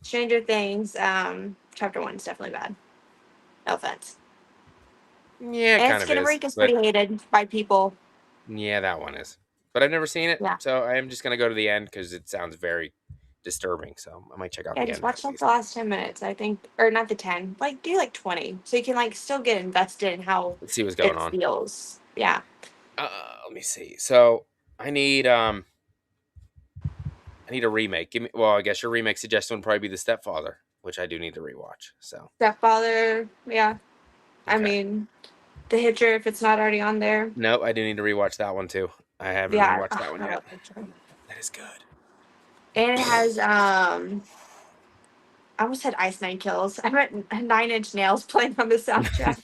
Stranger Things, chapter one is definitely bad. No offense. Yeah, it And kind of is. Skinamarink is But pretty hated by people. yeah, that one is. But I've never seen it, Yeah. so I am just gonna go to the end because it sounds very disturbing. So I might check out Yeah, the just end watch at like the least. last 10 minutes, I think, or not the 10, like do like 20, so you can like still get invested in how Let's see what's going it on. feels. Yeah, Let me see. So I need a remake. Give me. Well, I guess your remake suggestion would probably be The Stepfather, which I do need to rewatch. So Stepfather. Yeah, I okay. mean the Hitcher if it's not already on there. Nope, I do need to rewatch that one too. I haven't Yeah, rewatched that one I yet. love Hitcher. That is good. And it has I almost said Ice Nine Kills. I meant Nine Inch Nails playing on the soundtrack.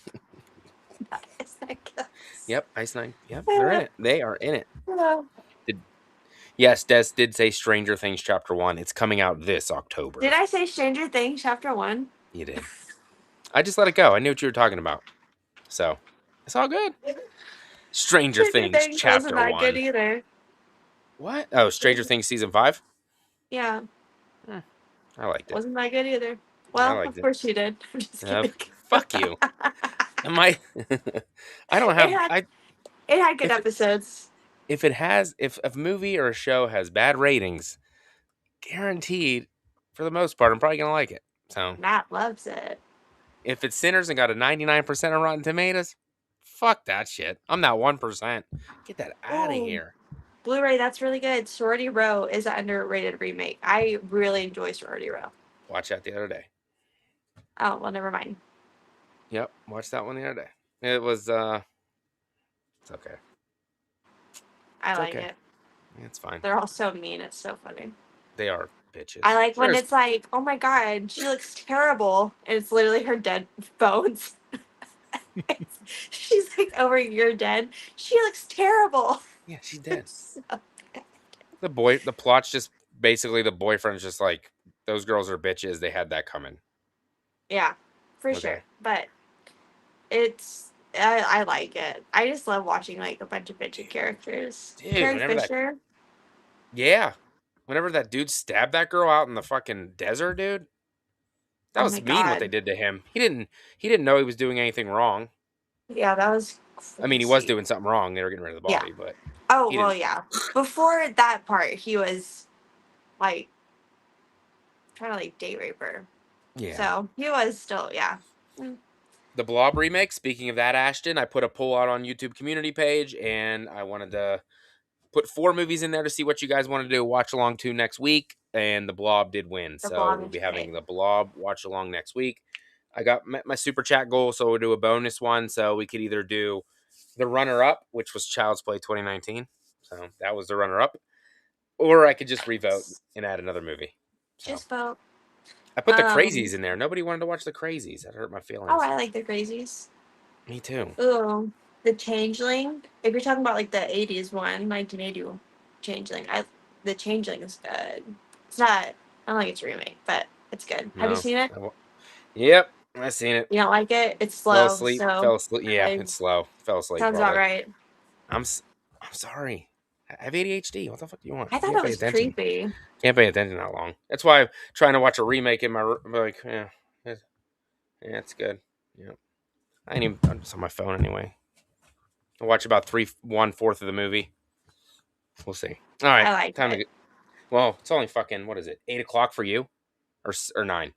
Ice Nine Kills. Yep, Ice Nine. Yep, they're in it. They are in it. Uh, Did Yes, Des did say Stranger Things Chapter One. It's coming out this did October. I say Stranger Things chapter one? You did. I just let it go. I knew what you were talking about. So it's all good. Stranger Stranger Things Things wasn't Chapter that good One. either. What? Oh, Stranger Things Season 5? Yeah, Hmm, I liked it. wasn't that good either. I Well, liked of it. course you did. I'm just kidding. Fuck you. Am I? I don't it have. had it had good If episodes. if a movie or a show has bad ratings, guaranteed, for the most part, I'm probably gonna like it. So Matt loves it. if it's Sinners and got a 99% on Rotten Tomatoes, fuck that shit. I'm that 1%. Get that out of Ooh, here. Blu-ray, that's really good. Sorority Row is an underrated remake. I really enjoy Sorority Row. Watch that the other day. Oh, well, never mind. Yep, watch that one the other day. It was it's okay. I It's like okay. it. It's fine. They're all so mean. It's so funny. They are I bitches. like when it's like, oh my god, she looks terrible, and it's literally her dead bones. She's like, over you're dead. She looks terrible. Yeah, she's dead. So- The plot's just basically the boyfriend's just like, those girls are bitches. They had that coming. yeah, for Okay. sure. But I like it. I just love watching like a bunch of bitchy characters. Dude, Carrie Fisher. yeah. Whenever that dude stabbed that girl out in the fucking desert, dude, that Oh my was mean what they god. did to him. He didn't know he was doing anything wrong. Yeah, that was I mean, he was crazy. doing something wrong. They were getting rid of the Yeah. body, but Oh he well, didn't. yeah. Before that part, he was like trying to like date rape her. Yeah. So he was still, yeah. Mm. The Blob remake, speaking of that, Ashton, I put a poll out on YouTube community page and I wanted to put 4 movies in there to see what you guys wanted to do watch along to next week, and the Blob did win. The So blonde we'll is be great. having the Blob watch along next week. I got my super chat goal, so we'll do a bonus one. So we could either do the runner up, which was Child's Play 2019. So that was the runner up, or I could just revote and add another movie. So Just vote. I put the Um. Crazies in there. Nobody wanted to watch the Crazies. That hurt my Oh, feelings. I like the Crazies. Me too. Ooh, the Changeling. If you're talking about like the '80s one, 1980 Changeling, the Changeling is good. It's not. I don't think it's a remake, but it's good. Have you No. seen it? Yep, I seen it. You don't like it? It's Fell slow, asleep. so Fell asleep. Yeah, I, it's slow. Fell asleep sounds about probably. right. I'm s- I'm sorry. I have ADHD. What the fuck do you want? I I thought can't it pay was attention. creepy. Can't pay attention that long. That's why I'm trying to watch a remake in my like. Yeah, it's good. Yeah, I ain't even. I'm just on my phone anyway. I'll watch about 1/4 of the movie. We'll see. All right, I like time to it. get. Well, it's only fucking what is it? 8 o'clock for you, or 9?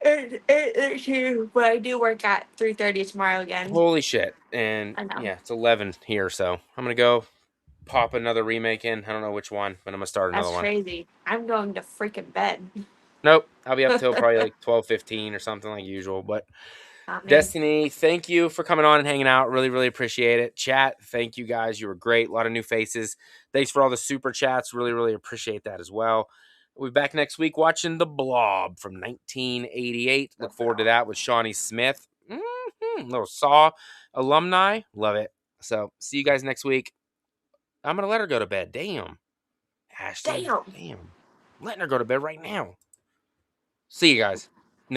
It too, but I do work at 3:30 tomorrow again. Holy shit! And I know. yeah, it's 11 here, so I'm gonna go pop another remake in. I don't know which one, but I'm gonna start another That's one. crazy. I'm going to freaking bed. Nope, I'll be up till probably like 12:15 or something like usual. But Not me. Destiny, thank you for coming on and hanging out. Really, really appreciate it. Chat, thank you guys. You were great. A lot of new faces. Thanks for all the super chats. Really, really appreciate that as well. We'll be back next week watching The Blob from 1988. Look forward to that with Shawnee Smith. Little Saw alumni. Love it. So, see you guys next week. I'm going to let her go to bed. Damn. Ashley. Damn. Damn. I'm letting her go to bed right now. See you guys.